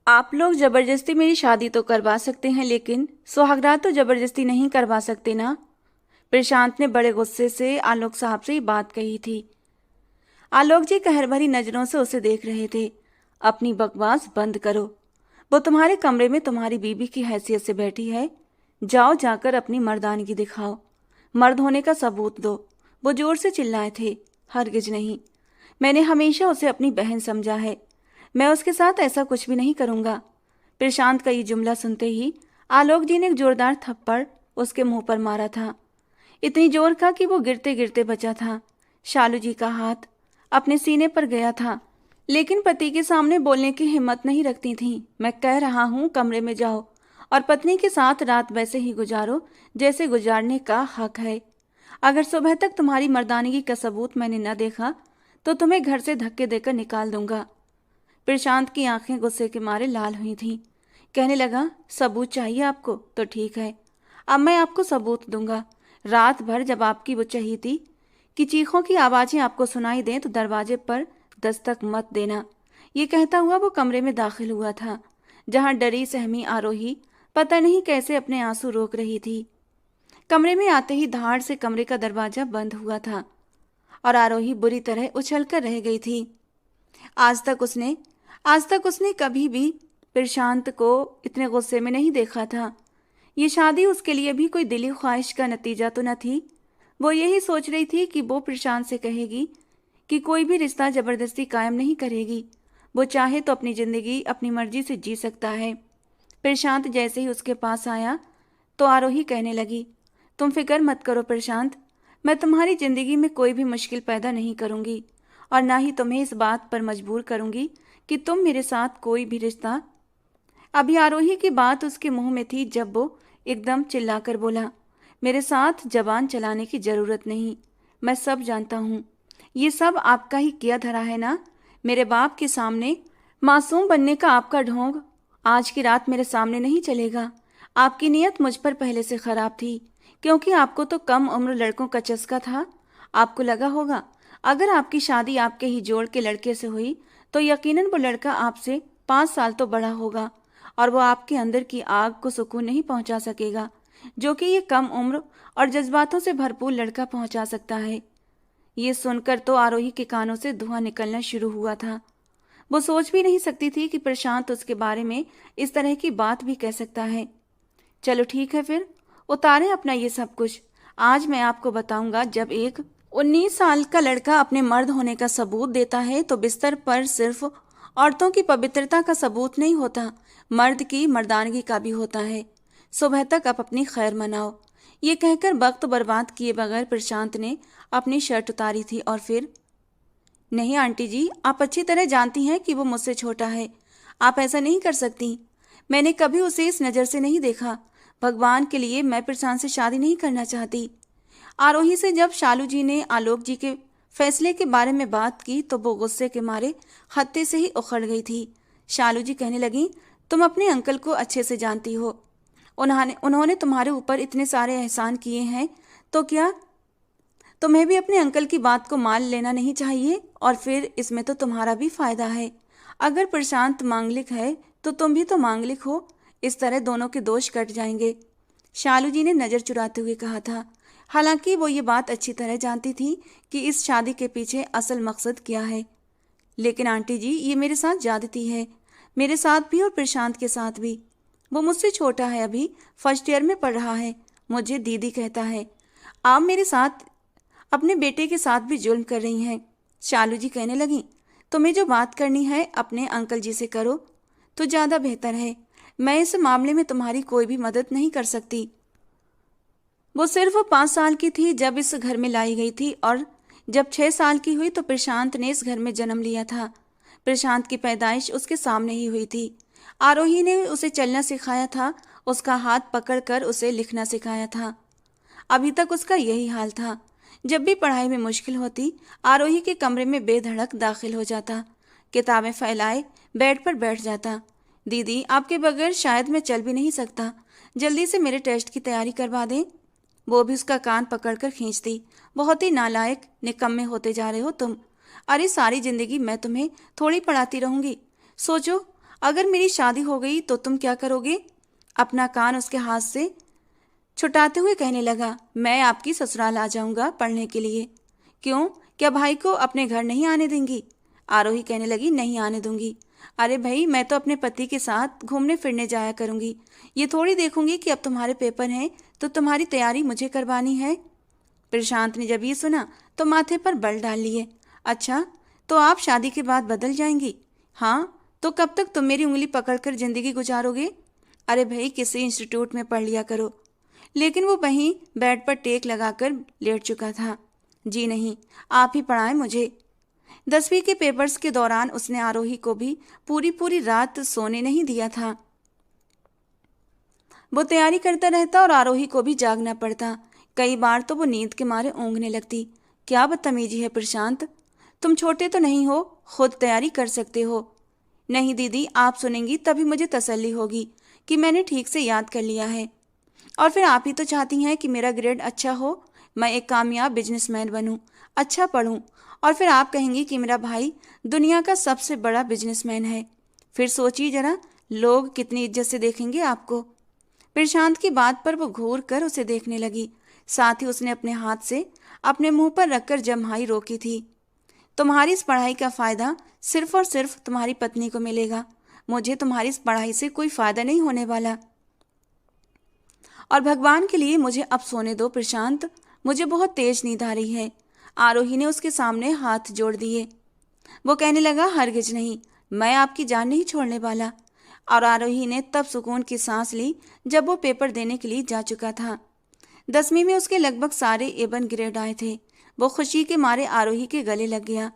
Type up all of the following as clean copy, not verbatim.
आप लोग जबरदस्ती मेरी शादी तो करवा सकते हैं, लेकिन सुहागरात तो जबरदस्ती नहीं करवा सकते ना। प्रशांत ने बड़े गुस्से से आलोक साहब से ये बात कही थी। आलोक जी कहर भरी नजरों से उसे देख रहे थे। अपनी बकवास बंद करो। वो तुम्हारे कमरे में तुम्हारी बीबी की हैसियत से बैठी है। जाओ जाकर अपनी मर्दानगी दिखाओ, मर्द होने का सबूत दो। वो जोर से चिल्लाए थे। हरगिज नहीं, मैंने हमेशा उसे अपनी बहन समझा है। मैं उसके साथ ऐसा कुछ भी नहीं करूंगा। प्रशांत का ये जुमला सुनते ही आलोक जी ने एक जोरदार थप्पड़ उसके मुंह पर मारा था। इतनी जोर का कि वो गिरते गिरते बचा था। शालू जी का हाथ अपने सीने पर गया था, लेकिन पति के सामने बोलने की हिम्मत नहीं रखती थी। मैं कह रहा हूं, कमरे में जाओ और पत्नी के साथ रात वैसे ही गुजारो जैसे गुजारने का हक है। अगर सुबह तक तुम्हारी मर्दानगी का सबूत मैंने न देखा तो तुम्हें घर से धक्के देकर निकाल दूंगा। प्रशांत की आंखें गुस्से के मारे लाल हुई थीं। कहने लगा, सबूत चाहिए आपको तो ठीक है, अब मैं आपको सबूत दूंगा। रात भर जब आपकी वो चाहिए थी कि चीखों की आवाजें आपको सुनाई दें तो दरवाजे पर दस्तक मत देना। ये कहता हुआ वो कमरे में दाखिल हुआ था, जहां डरी सहमी आरोही पता नहीं कैसे अपने आंसू रोक रही थी। कमरे में आते ही धाड़ से कमरे का दरवाजा बंद हुआ था और आरोही बुरी तरह उछलकर रह गई थी। आज तक उसने आज तक उसने कभी भी प्रशांत को इतने गुस्से में नहीं देखा था। ये शादी उसके लिए भी कोई दिली ख्वाहिश का नतीजा तो न थी। वो यही सोच रही थी कि वो प्रशांत से कहेगी कि कोई भी रिश्ता जबरदस्ती कायम नहीं करेगी। वो चाहे तो अपनी जिंदगी अपनी मर्जी से जी सकता है। प्रशांत जैसे ही उसके पास आया तो आरोही कहने लगी, तुम फिक्र मत करो प्रशांत, मैं तुम्हारी जिंदगी में कोई भी मुश्किल पैदा नहीं करूंगी और ना ही तुम्हें इस बात पर मजबूर करूंगी कि तुम मेरे साथ कोई भी रिश्ता। अभी आरोही की बात उसके मुंह में थी जब वो एकदम चिल्लाकर बोला, मेरे साथ जबान चलाने की जरूरत नहीं, मैं सब जानता हूँ। ये सब आपका ही किया धरा है ना। मेरे बाप के सामने मासूम बनने का आपका ढोंग आज की रात मेरे सामने नहीं चलेगा। आपकी नीयत मुझ पर पहले से खराब थी, क्योंकि आपको तो कम उम्र लड़कों का चस्का था। आपको लगा होगा अगर आपकी शादी आपके ही जोड़ के लड़के से हुई तो यकीनन वो लड़का आपसे 5 साल तो बड़ा होगा और वो आपके अंदर की आग को सुकून नहीं पहुंचा सकेगा, जो कि ये कम उम्र और जज्बातों से भरपूर लड़का पहुंचा सकता है। ये सुनकर तो आरोही के कानों से धुआं निकलना शुरू हुआ था। वो सोच भी नहीं सकती थी कि प्रशांत उसके बारे में इस तरह की बात भी कह सकता है। चलो ठीक है फिर, उतारें अपना ये सब कुछ। आज मैं आपको बताऊंगा, जब एक 19 साल का लड़का अपने मर्द होने का सबूत देता है तो बिस्तर पर सिर्फ औरतों की पवित्रता का सबूत नहीं होता, मर्द की मर्दानगी का भी होता है। सुबह तक आप अपनी खैर मनाओ। ये कहकर वक्त बर्बाद किए बगैर प्रशांत ने अपनी शर्ट उतारी थी और फिर, नहीं आंटी जी, आप अच्छी तरह जानती हैं कि वो मुझसे छोटा है। आप ऐसा नहीं कर सकती। मैंने कभी उसे इस नज़र से नहीं देखा। भगवान के लिए मैं प्रशांत से शादी नहीं करना चाहती। आरोही से जब शालू जी ने आलोक जी के फैसले के बारे में बात की तो वो गुस्से के मारे हत्थे से ही उखड़ गई थी। शालू जी कहने लगी, तुम अपने अंकल को अच्छे से जानती हो। उन्होंने तुम्हारे ऊपर इतने सारे एहसान किए हैं, तो क्या तुम्हें भी अपने अंकल की बात को मान लेना नहीं चाहिए? और फिर इसमें तो तुम्हारा भी फायदा है। अगर प्रशांत मांगलिक है तो तुम भी तो मांगलिक हो। इस तरह दोनों के दोष कट जाएंगे। शालू जी ने नजर चुराते हुए कहा था। हालांकि वो ये बात अच्छी तरह जानती थी कि इस शादी के पीछे असल मकसद क्या है। लेकिन आंटी जी, ये मेरे साथ ज्यादती है, मेरे साथ भी और प्रशांत के साथ भी। वो मुझसे छोटा है, अभी फर्स्ट ईयर में पढ़ रहा है, मुझे दीदी कहता है। आप मेरे साथ अपने बेटे के साथ भी जुल्म कर रही हैं। शालू जी कहने लगी, तुम्हें जो बात करनी है अपने अंकल जी से करो तो ज़्यादा बेहतर है। मैं इस मामले में तुम्हारी कोई भी मदद नहीं कर सकती। वो सिर्फ 5 साल की थी जब इस घर में लाई गई थी और जब 6 साल की हुई तो प्रशांत ने इस घर में जन्म लिया था। प्रशांत की पैदाइश उसके सामने ही हुई थी। आरोही ने उसे चलना सिखाया था, उसका हाथ पकड़कर उसे लिखना सिखाया था। अभी तक उसका यही हाल था। जब भी पढ़ाई में मुश्किल होती, आरोही के कमरे में बेधड़क दाखिल हो जाता, किताबें फैलाए बेड पर बैठ जाता। दीदी, आपके बगैर शायद मैं चल भी नहीं सकता, जल्दी से मेरे टेस्ट की तैयारी करवा दें। वो भी उसका कान पकड़कर खींचती। बहुत ही नालायक, निकम्मे होते जा रहे हो तुम। अरे सारी जिंदगी मैं तुम्हें थोड़ी पढ़ाती रहूंगी। सोचो, अगर मेरी शादी हो गई तो तुम क्या करोगे? अपना कान उसके हाथ से छुटाते हुए कहने लगा, मैं आपकी ससुराल आ जाऊंगा पढ़ने के लिए। क्यों, क्या भाई को अपने घर नहीं आने देंगी? आरोही कहने लगी, नहीं आने दूंगी। अरे भाई, मैं तो अपने पति के साथ घूमने फिरने जाया करूंगी। ये थोड़ी देखूंगी कि अब तुम्हारे पेपर हैं तो तुम्हारी तैयारी मुझे करवानी है। प्रशांत ने जब ये सुना तो माथे पर बल डाल लिए। अच्छा, तो आप शादी के बाद बदल जाएंगी? हाँ, तो कब तक तुम मेरी उंगली पकड़कर जिंदगी गुजारोगे? अरे भाई, किसी इंस्टीट्यूट में पढ़ लिया करो। लेकिन वो वहीं बेड पर टेक लगाकर लेट चुका था। जी नहीं, आप ही पढ़ाएं मुझे। 10वीं के पेपर्स के दौरान उसने आरोही को भी पूरी पूरी रात सोने नहीं दिया था। वो तैयारी करता रहता और आरोही को भी जागना पड़ता। कई बार तो वो नींद के मारे ऊँघने लगती। क्या बदतमीजी है प्रशांत, तुम छोटे तो नहीं हो, खुद तैयारी कर सकते हो। नहीं दीदी, आप सुनेंगी तभी मुझे तसल्ली होगी कि मैंने ठीक से याद कर लिया है। और फिर आप ही तो चाहती हैं कि मेरा ग्रेड अच्छा हो, मैं एक कामयाब बिजनेसमैन बनूं, अच्छा पढूं, और फिर आप कहेंगी कि मेरा भाई दुनिया का सबसे बड़ा बिजनेसमैन है। फिर सोचिए जरा, लोग कितनी इज्जत से देखेंगे आपको। प्रशांत की बात पर वो घूर कर उसे देखने लगी। साथ ही उसने अपने हाथ से अपने मुंह पर रखकर जम्हाई रोकी थी। तुम्हारी इस पढ़ाई का फायदा सिर्फ और सिर्फ तुम्हारी पत्नी को मिलेगा। मुझे तुम्हारी इस पढ़ाई से कोई फायदा नहीं होने वाला। और भगवान के लिए मुझे अब सोने दो प्रशांत, मुझे बहुत तेज नींद आ रही है। आरोही ने उसके सामने हाथ जोड़ दिए। वो कहने लगा, हरगिज नहीं, मैं आपकी जान नहीं छोड़ने वाला। और आरोही ने तब सुकून की सांस ली जब वो पेपर देने के लिए जा चुका था। 10वीं में उसके लगभग सारे एवन ग्रेड आए थे। वो खुशी के मारे आरोही के गले लग गया।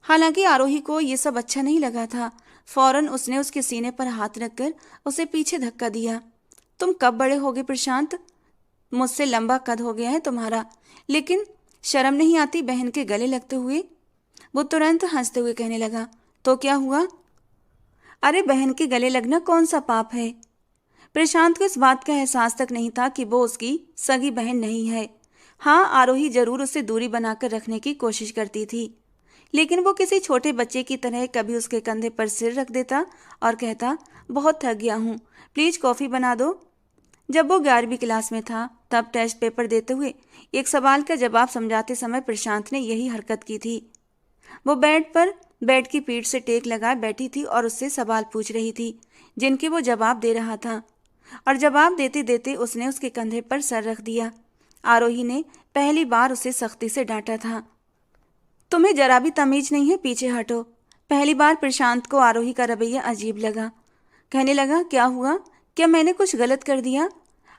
हालांकि आरोही को ये सब अच्छा नहीं लगा था। फौरन उसने उसके सीने पर हाथ रखकर उसे पीछे धक्का दिया। तुम कब बड़े होगे प्रशांत? मुझसे लंबा कद हो गया है तुम्हारा, लेकिन शर्म नहीं आती बहन के गले लगते हुए? वो तुरंत हंसते हुए कहने लगा, तो क्या हुआ? अरे बहन के गले लगना कौन सा पाप है? प्रशांत को इस बात का एहसास तक नहीं था कि वो उसकी सगी बहन नहीं है। हाँ, आरोही जरूर उससे दूरी बनाकर रखने की कोशिश करती थी, लेकिन वो किसी छोटे बच्चे की तरह कभी उसके कंधे पर सिर रख देता और कहता, बहुत थक गया हूँ, प्लीज कॉफी बना दो। जब वो 11वीं क्लास में था तब टेस्ट पेपर देते हुए एक सवाल का जवाब समझाते समय प्रशांत ने यही हरकत की थी। वो बेड की पीठ से टेक लगाए बैठी थी और उससे सवाल पूछ रही थी जिनके वो जवाब दे रहा था, और जवाब देते देते उसने उसके कंधे पर सर रख दिया। आरोही ने पहली बार उसे सख्ती से डांटा था। तुम्हें जरा भी तमीज नहीं है, पीछे हटो। पहली बार प्रशांत को आरोही का रवैया अजीब लगा। कहने लगा, क्या हुआ, क्या मैंने कुछ गलत कर दिया?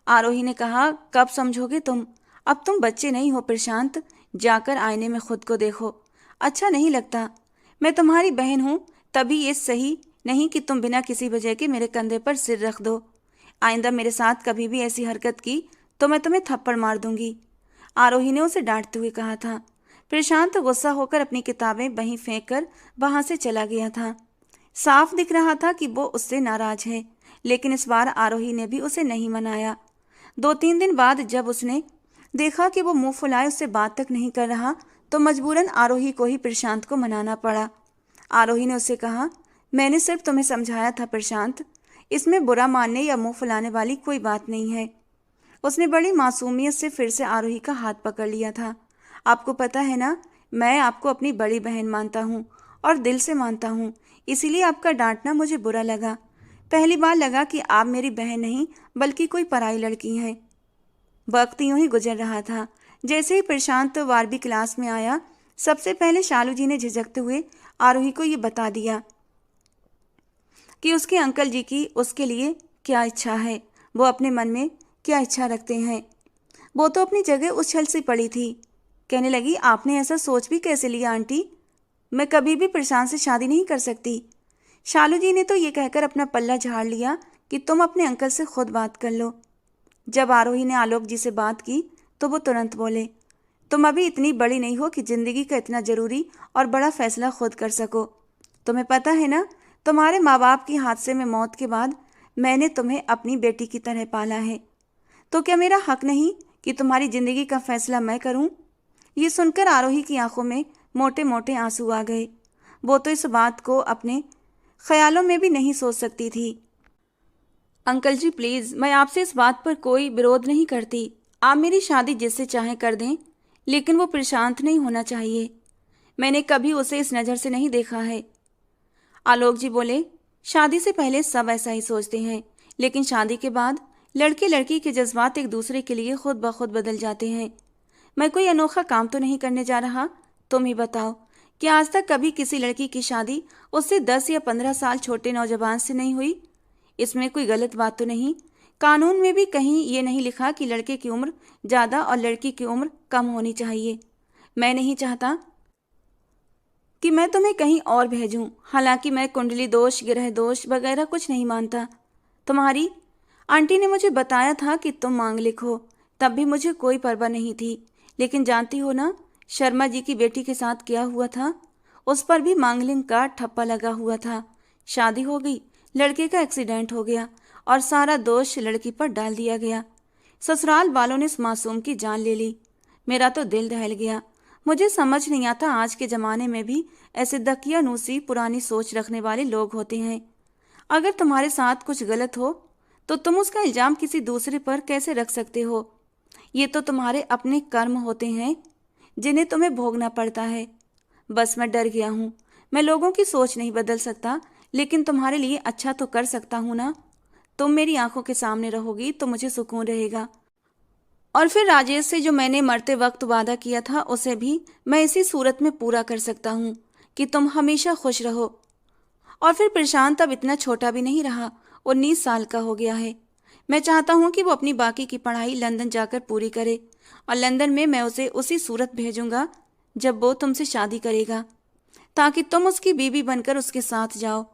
आरोही ने कहा, कब समझोगे तुम, अब तुम बच्चे नहीं हो प्रशांत, जाकर आईने में खुद को देखो। अच्छा नहीं लगता, मैं तुम्हारी बहन हूँ, तभी ये सही नहीं कि तुम बिना किसी वजह के मेरे कंधे पर सिर रख दो। आइंदा मेरे साथ कभी भी ऐसी हरकत की तो मैं तुम्हें थप्पड़ मार दूंगी, आरोही ने उसे डांटते हुए कहा था। प्रशांत गुस्सा होकर अपनी किताबें वहीं फेंक कर वहां से चला गया था। साफ दिख रहा था कि वो उससे नाराज है, लेकिन इस बार आरोही ने भी उसे नहीं मनाया। 2-3 दिन बाद जब उसने देखा कि वो मुंह फुलाए उससे बात तक नहीं कर रहा, तो मजबूरन आरोही को ही प्रशांत को मनाना पड़ा। आरोही ने उससे कहा, मैंने सिर्फ तुम्हें समझाया था प्रशांत, इसमें बुरा मानने या मुंह फुलाने वाली कोई बात नहीं है। उसने बड़ी मासूमियत से फिर से आरोही का हाथ पकड़ लिया था। आपको पता है ना, मैं आपको अपनी बड़ी बहन मानता हूँ और दिल से मानता हूँ, इसीलिए आपका डांटना मुझे बुरा लगा। पहली बार लगा कि आप मेरी बहन नहीं बल्कि कोई पराई लड़की हैं। वक्त यूं ही गुजर रहा था। जैसे ही प्रशांत 12वीं क्लास में आया, सबसे पहले शालू जी ने झिझकते हुए आरोही को ये बता दिया कि उसके अंकल जी की उसके लिए क्या इच्छा है, वो अपने मन में क्या इच्छा रखते हैं। वो तो अपनी जगह उछल सी पड़ी थी। कहने लगी, आपने ऐसा सोच भी कैसे लिया आंटी? मैं कभी भी प्रशांत से शादी नहीं कर सकती। शालू जी ने तो ये कहकर अपना पल्ला झाड़ लिया कि तुम अपने अंकल से खुद बात कर लो। जब आरोही ने आलोक जी से बात की तो वो तुरंत बोले, तुम अभी इतनी बड़ी नहीं हो कि जिंदगी का इतना जरूरी और बड़ा फैसला खुद कर सको। तुम्हें पता है ना, तुम्हारे माँ बाप की हादसे में मौत के बाद मैंने तुम्हें अपनी बेटी की तरह पाला है, तो क्या मेरा हक नहीं कि तुम्हारी जिंदगी का फैसला मैं करूं? ये सुनकर आरोही की आंखों में मोटे मोटे आंसू आ गए। वो तो इस बात को अपने ख्यालों में भी नहीं सोच सकती थी। अंकल जी प्लीज, मैं आपसे इस बात पर कोई विरोध नहीं करती। आप मेरी शादी जिससे चाहें कर दें, लेकिन वो प्रशांत नहीं होना चाहिए। मैंने कभी उसे इस नज़र से नहीं देखा है। आलोक जी बोले, शादी से पहले सब ऐसा ही सोचते हैं, लेकिन शादी के बाद लड़के लड़की के जज्बात एक दूसरे के लिए खुद ब खुद बदल जाते हैं। मैं कोई अनोखा काम तो नहीं करने जा रहा। तुम ही बताओ कि आज तक कभी किसी लड़की की शादी उससे 10 या 15 साल छोटे नौजवान से नहीं हुई? इसमें कोई गलत बात तो नहीं? कानून में भी कहीं ये नहीं लिखा कि लड़के की उम्र ज़्यादा और लड़की की उम्र कम होनी चाहिए। मैं नहीं चाहता कि मैं तुम्हें कहीं और भेजूं। हालांकि मैं कुंडली दोष, ग्रह दोष वगैरह कुछ नहीं मानता। तुम्हारी आंटी ने मुझे बताया था कि तुम मांगलिक हो, तब भी मुझे कोई परवाह नहीं थी। लेकिन जानती हो ना, शर्मा जी की बेटी के साथ क्या हुआ था? उस पर भी मांगलिक का ठप्पा लगा हुआ था। शादी हो गई, लड़के का एक्सीडेंट हो गया और सारा दोष लड़की पर डाल दिया गया। ससुराल वालों ने इस मासूम की जान ले ली। मेरा तो दिल दहल गया। मुझे समझ नहीं आता आज के ज़माने में भी ऐसे दकियानूसी पुरानी सोच रखने वाले लोग होते हैं। अगर तुम्हारे साथ कुछ गलत हो तो तुम उसका इल्ज़ाम किसी दूसरे पर कैसे रख सकते हो? ये तो तुम्हारे अपने कर्म होते हैं जिन्हें तुम्हें भोगना पड़ता है। बस मैं डर गया हूँ। मैं लोगों की सोच नहीं बदल सकता, लेकिन तुम्हारे लिए अच्छा तो कर सकता हूँ ना। तुम मेरी आंखों के सामने रहोगी तो मुझे सुकून रहेगा। और फिर राजेश से जो मैंने मरते वक्त वादा किया था उसे भी मैं इसी सूरत में पूरा कर सकता हूँ कि तुम हमेशा खुश रहो। और फिर प्रशांत अब इतना छोटा भी नहीं रहा, 19 साल का हो गया है। मैं चाहता हूँ कि वो अपनी बाकी की पढ़ाई लंदन जाकर पूरी करे और लंदन में मैं उसे उसी सूरत भेजूंगा जब वो तुमसे शादी करेगा, ताकि तुम उसकी बीवी बनकर उसके साथ जाओ।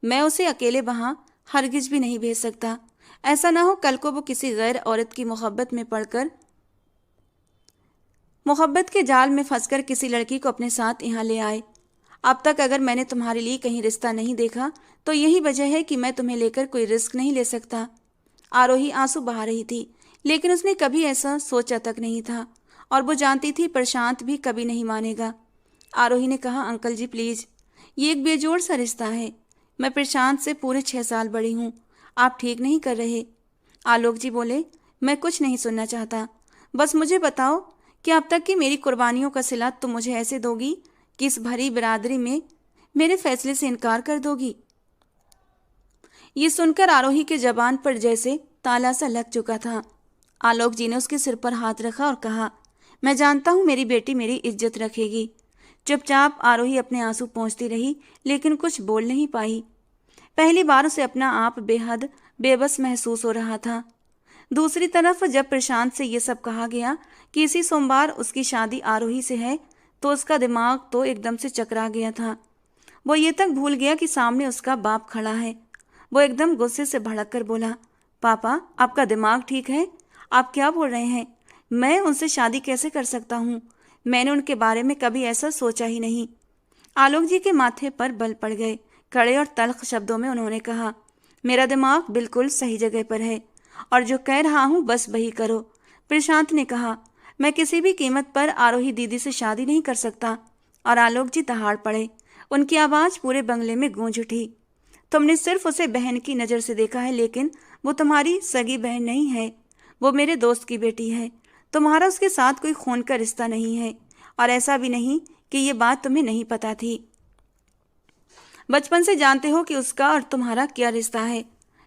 मैं उसे अकेले वहाँ हरगिज भी नहीं भेज सकता। ऐसा ना हो कल को वो किसी गैर औरत की मोहब्बत में पड़कर, मोहब्बत के जाल में फंसकर किसी लड़की को अपने साथ यहाँ ले आए। अब तक अगर मैंने तुम्हारे लिए कहीं रिश्ता नहीं देखा तो यही वजह है कि मैं तुम्हें लेकर कोई रिस्क नहीं ले सकता। आरोही आंसू बहा रही थी, लेकिन उसने कभी ऐसा सोचा तक नहीं था और वो जानती थी प्रशांत भी कभी नहीं मानेगा। आरोही ने कहा, अंकल जी प्लीज, ये एक बेजोड़ सा रिश्ता है। मैं प्रशांत से पूरे 6 साल बड़ी हूँ। आप ठीक नहीं कर रहे। आलोक जी बोले, मैं कुछ नहीं सुनना चाहता। बस मुझे बताओ कि अब तक की मेरी कुर्बानियों का सिला तुम मुझे ऐसे दोगी कि इस भरी बिरादरी में मेरे फैसले से इनकार कर दोगी? ये सुनकर आरोही के जबान पर जैसे ताला सा लग चुका था। आलोक जी ने उसके सिर पर हाथ रखा और कहा, मैं जानता हूँ मेरी बेटी मेरी इज्जत रखेगी। चुपचाप आरोही अपने आंसू पोंछती रही, लेकिन कुछ बोल नहीं पाई। पहली बार उसे अपना आप बेहद बेबस महसूस हो रहा था। दूसरी तरफ जब प्रशांत से ये सब कहा गया कि इसी सोमवार उसकी शादी आरोही से है, तो उसका दिमाग तो एकदम से चकरा गया था। वो ये तक भूल गया कि सामने उसका बाप खड़ा है। वो एकदम गुस्से से भड़क कर बोला, पापा आपका दिमाग ठीक है? आप क्या बोल रहे हैं? मैं उनसे शादी कैसे कर सकता हूँ? मैंने उनके बारे में कभी ऐसा सोचा ही नहीं। आलोक जी के माथे पर बल पड़ गए। कड़े और तल्ख शब्दों में उन्होंने कहा, मेरा दिमाग बिल्कुल सही जगह पर है और जो कह रहा हूँ बस वही करो। प्रशांत ने कहा, मैं किसी भी कीमत पर आरोही दीदी से शादी नहीं कर सकता। और आलोक जी दहाड़ पड़े। उनकी आवाज़ पूरे बंगले में गूंज उठी। तुमने सिर्फ उसे बहन की नज़र से देखा है, लेकिन वो तुम्हारी सगी बहन नहीं है। वो मेरे दोस्त की बेटी है। तुम्हारा उसके साथ कोई खून का रिश्ता नहीं है। और ऐसा भी नहीं कि ये बात तुम्हें नहीं पता थी। बचपन से जानते हो कि उसका और तुम्हारा क्या रिश्ता है।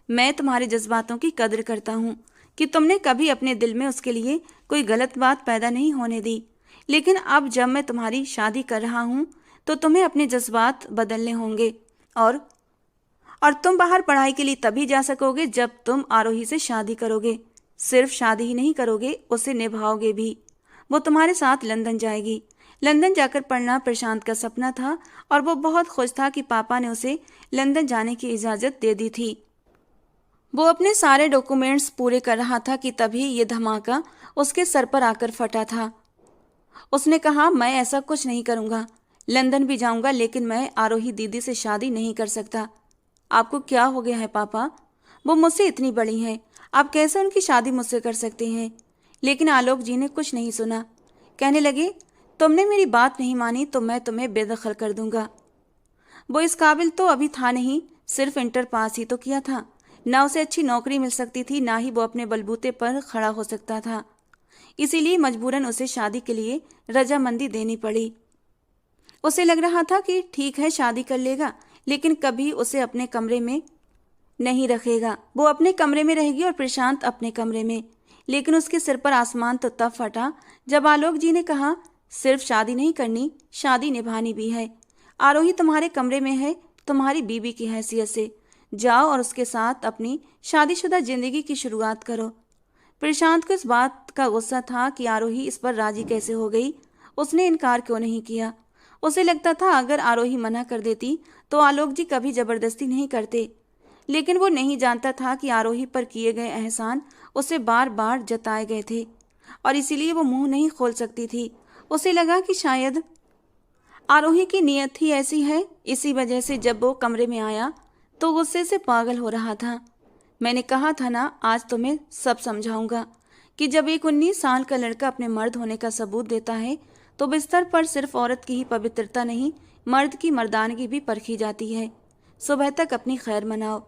मैं तुम्हारे जज्बातों की कदर करता हूँ कि तुमने कभी अपने दिल में उसके लिए कोई गलत बात पैदा नहीं होने दी। लेकिन अब जब मैं तुम्हारी शादी कर रहा हूँ तो तुम्हें अपने जज्बात बदलने होंगे। और तुम बाहर पढ़ाई के लिए तभी जा सकोगे जब तुम आरोही से शादी करोगे। सिर्फ शादी ही नहीं करोगे, उसे निभाओगे भी। वो तुम्हारे साथ लंदन जाएगी। लंदन जाकर पढ़ना प्रशांत का सपना था और वो बहुत खुश था कि पापा ने उसे लंदन जाने की इजाज़त दे दी थी। वो अपने सारे डॉक्यूमेंट्स पूरे कर रहा था कि तभी ये धमाका उसके सर पर आकर फटा था। उसने कहा, मैं ऐसा कुछ नहीं करूँगा। लंदन भी जाऊँगा, लेकिन मैं आरोही दीदी से शादी नहीं कर सकता। आपको क्या हो गया है पापा? वो मुझसे इतनी बड़ी हैं, आप कैसे उनकी शादी मुझसे कर सकते हैं? लेकिन आलोक जी ने कुछ नहीं सुना। कहने लगे, तुमने मेरी बात नहीं मानी तो मैं तुम्हें बेदखल कर दूंगा। वो इस काबिल तो अभी था नहीं, सिर्फ इंटर पास ही तो किया था। ना उसे अच्छी नौकरी मिल सकती थी, ना ही वो अपने बलबूते पर खड़ा हो सकता था। इसीलिए मजबूरन उसे शादी के लिए रजामंदी देनी पड़ी। उसे लग रहा था कि ठीक है शादी कर लेगा, लेकिन कभी उसे अपने कमरे में नहीं रखेगा। वो अपने कमरे में रहेगी और प्रशांत अपने कमरे में। लेकिन उसके सिर पर आसमान तो तब फटा जब आलोक जी ने कहा, सिर्फ शादी नहीं करनी, शादी निभानी भी है। आरोही तुम्हारे कमरे में है, तुम्हारी बीवी की हैसियत से। जाओ और उसके साथ अपनी शादीशुदा जिंदगी की शुरुआत करो। प्रशांत को इस बात का गुस्सा था कि आरोही इस पर राजी कैसे हो गई। उसने इनकार क्यों नहीं किया। उसे लगता था अगर आरोही मना कर देती तो आलोक जी कभी जबरदस्ती नहीं करते। लेकिन वो नहीं जानता था कि आरोही पर किए गए एहसान उसे बार बार जताए गए थे और इसीलिए वो मुंह नहीं खोल सकती थी। उसे लगा कि शायद आरोही की नीयत ही ऐसी है। इसी वजह से जब वो कमरे में आया तो गुस्से से पागल हो रहा था। मैंने कहा था ना, आज तुम्हें सब समझाऊंगा कि जब एक 19 साल का लड़का अपने मर्द होने का सबूत देता है तो बिस्तर पर सिर्फ औरत की ही पवित्रता नहीं, मर्द की मर्दानगी भी परखी जाती है। सुबह तक अपनी खैर मनाओ।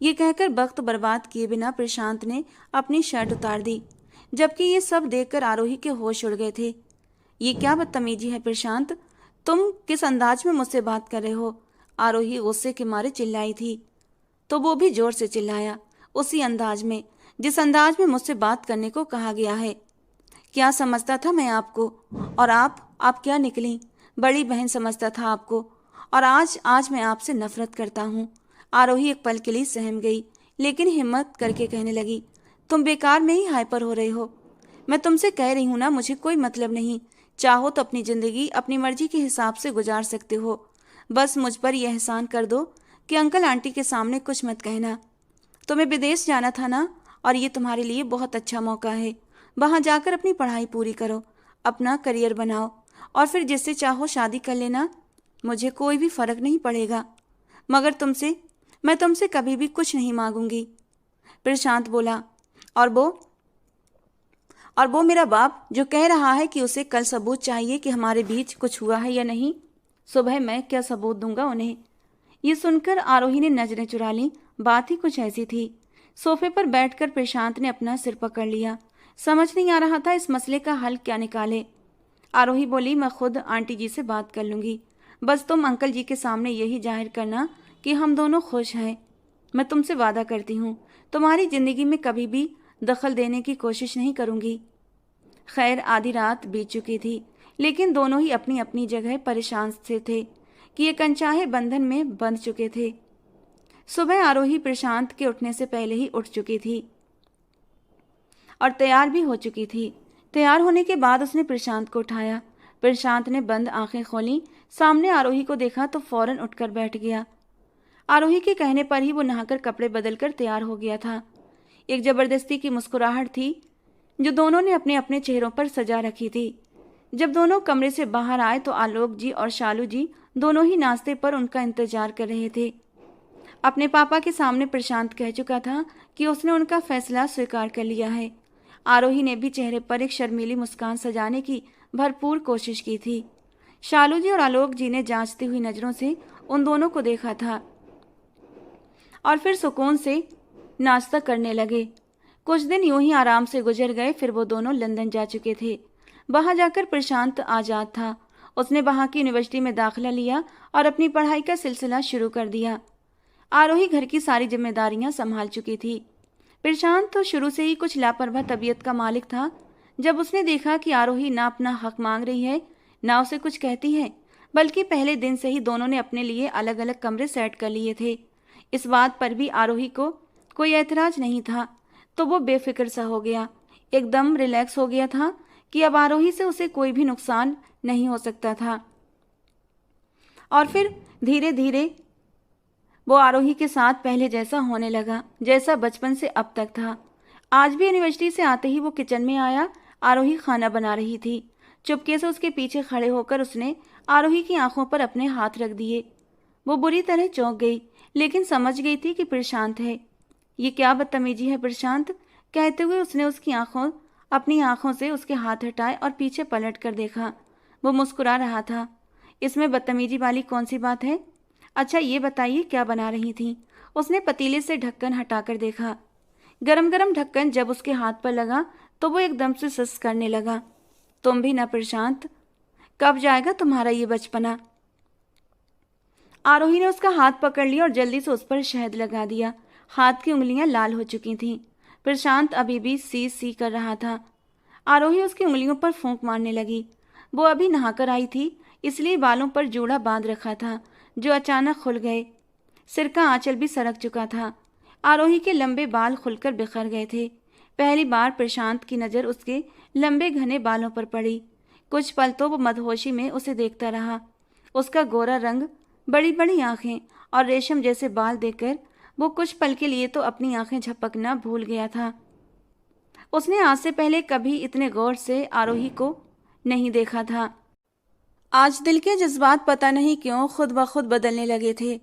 ये कहकर वक्त बर्बाद किए बिना प्रशांत ने अपनी शर्ट उतार दी, जबकि ये सब देखकर आरोही के होश उड़ गए थे। ये क्या बदतमीजी है प्रशांत, तुम किस अंदाज में मुझसे बात कर रहे हो? आरोही गुस्से के मारे चिल्लाई थी। तो वो भी जोर से चिल्लाया, उसी अंदाज में जिस अंदाज में मुझसे बात करने को कहा गया है। क्या समझता था मैं आपको? और आप क्या निकली? बड़ी बहन समझता था आपको, और आज मैं आपसे नफरत करता हूँ। आरोही एक पल के लिए सहम गई, लेकिन हिम्मत करके कहने लगी, तुम बेकार में ही हाइपर हो रहे हो। मैं तुमसे कह रही हूँ ना, मुझे कोई मतलब नहीं। चाहो तो अपनी जिंदगी अपनी मर्जी के हिसाब से गुजार सकते हो। बस मुझ पर यह एहसान कर दो कि अंकल आंटी के सामने कुछ मत कहना। तुम्हें विदेश जाना था ना, और ये तुम्हारे लिए बहुत अच्छा मौका है। वहाँ जाकर अपनी पढ़ाई पूरी करो, अपना करियर बनाओ और फिर जिससे चाहो शादी कर लेना। मुझे कोई भी फर्क नहीं पड़ेगा, मगर मैं तुमसे कभी भी कुछ नहीं मांगूंगी। प्रशांत बोला, और वो मेरा बाप जो कह रहा है कि उसे कल सबूत चाहिए कि हमारे बीच कुछ हुआ है या नहीं। सुबह मैं क्या सबूत दूंगा उन्हें? ये सुनकर आरोही ने नजरें चुरा ली। बात ही कुछ ऐसी थी। सोफे पर बैठकर प्रशांत ने अपना सिर पकड़ लिया। समझ नहीं आ रहा था इस मसले का हल क्या निकाले। आरोही बोली, मैं खुद आंटी जी से बात कर लूंगी। बस तुम अंकल जी के सामने यही जाहिर करना कि हम दोनों खुश हैं। मैं तुमसे वादा करती हूँ, तुम्हारी जिंदगी में कभी भी दखल देने की कोशिश नहीं करूंगी। खैर, आधी रात बीत चुकी थी, लेकिन दोनों ही अपनी अपनी जगह परेशान से थे कि एक अनचाहे बंधन में बंध चुके थे। सुबह आरोही प्रशांत के उठने से पहले ही उठ चुकी थी और तैयार भी हो चुकी थी। तैयार होने के बाद उसने प्रशांत को उठाया। प्रशांत ने बंद आंखें खोली, सामने आरोही को देखा तो फौरन उठकर बैठ गया। आरोही के कहने पर ही वो नहाकर कपड़े बदलकर तैयार हो गया था। एक जबरदस्ती की मुस्कुराहट थी जो दोनों ने अपने अपने चेहरों पर सजा रखी थी। जब दोनों कमरे से बाहर आए तो आलोक जी और शालू जी दोनों ही नाश्ते पर उनका इंतजार कर रहे थे। अपने पापा के सामने प्रशांत कह चुका था कि उसने उनका फैसला स्वीकार कर लिया है। आरोही ने भी चेहरे पर एक शर्मीली मुस्कान सजाने की भरपूर कोशिश की थी। शालू जी और आलोक जी ने जांचती हुई नजरों से उन दोनों को देखा था और फिर सुकून से नाश्ता करने लगे। कुछ दिन यूं ही आराम से गुजर गए। फिर वो दोनों लंदन जा चुके थे। वहां जाकर प्रशांत आजाद था। उसने वहां की यूनिवर्सिटी में दाखिला लिया और अपनी पढ़ाई का सिलसिला शुरू कर दिया। आरोही घर की सारी जिम्मेदारियां संभाल चुकी थी। प्रशांत तो शुरू से ही कुछ लापरवाह तबीयत का मालिक था। जब उसने देखा कि आरोही ना अपना हक मांग रही है, ना उसे कुछ कहती है, बल्कि पहले दिन से ही दोनों ने अपने लिए अलग अलग कमरे सेट कर लिए थे, इस बात पर भी आरोही को कोई ऐतराज नहीं था, तो वो बेफिक्र सा हो गया, एकदम रिलैक्स हो गया था कि अब आरोही से उसे कोई भी नुकसान नहीं हो सकता था। और फिर धीरे धीरे वो आरोही के साथ पहले जैसा होने लगा, जैसा बचपन से अब तक था। आज भी यूनिवर्सिटी से आते ही वो किचन में आया। आरोही खाना बना रही थी। चुपके से उसके पीछे खड़े होकर उसने आरोही की आंखों पर अपने हाथ रख दिए। वो बुरी तरह चौंक गई, लेकिन समझ गई थी कि प्रशांत है। ये क्या बदतमीजी है प्रशांत, कहते हुए उसने अपनी आंखों से उसके हाथ हटाए और पीछे पलट कर देखा। वो मुस्कुरा रहा था। इसमें बदतमीजी वाली कौन सी बात है? अच्छा ये बताइए क्या बना रही थी? उसने पतीले से ढक्कन हटाकर देखा। गरम गरम ढक्कन जब उसके हाथ पर लगा तो वो एकदम से सुस्त करने लगा। तुम भी ना प्रशांत, कब जाएगा तुम्हारा ये बचपना? आरोही ने उसका हाथ पकड़ लिया और जल्दी से उस पर शहद लगा दिया। हाथ की उंगलियां लाल हो चुकी थीं। प्रशांत अभी भी सी सी कर रहा था। आरोही उसकी उंगलियों पर फूंक मारने लगी। वो अभी नहाकर आई थी, इसलिए बालों पर जूड़ा बांध रखा था जो अचानक खुल गए। सिर का आंचल भी सरक चुका था। आरोही के लंबे बाल खुलकर बिखर गए थे। पहली बार प्रशांत की नज़र उसके लंबे घने बालों पर पड़ी। कुछ पल तो वो मदहोशी में उसे देखता रहा। उसका गोरा रंग, बड़ी बड़ी आंखें और रेशम जैसे बाल देखकर वो कुछ पल के लिए तो अपनी आंखें झपकना भूल गया था। उसने आज से पहले कभी इतने गौर से आरोही को नहीं देखा था। आज दिल के जज्बात पता नहीं क्यों खुद ब खुद बदलने लगे थे।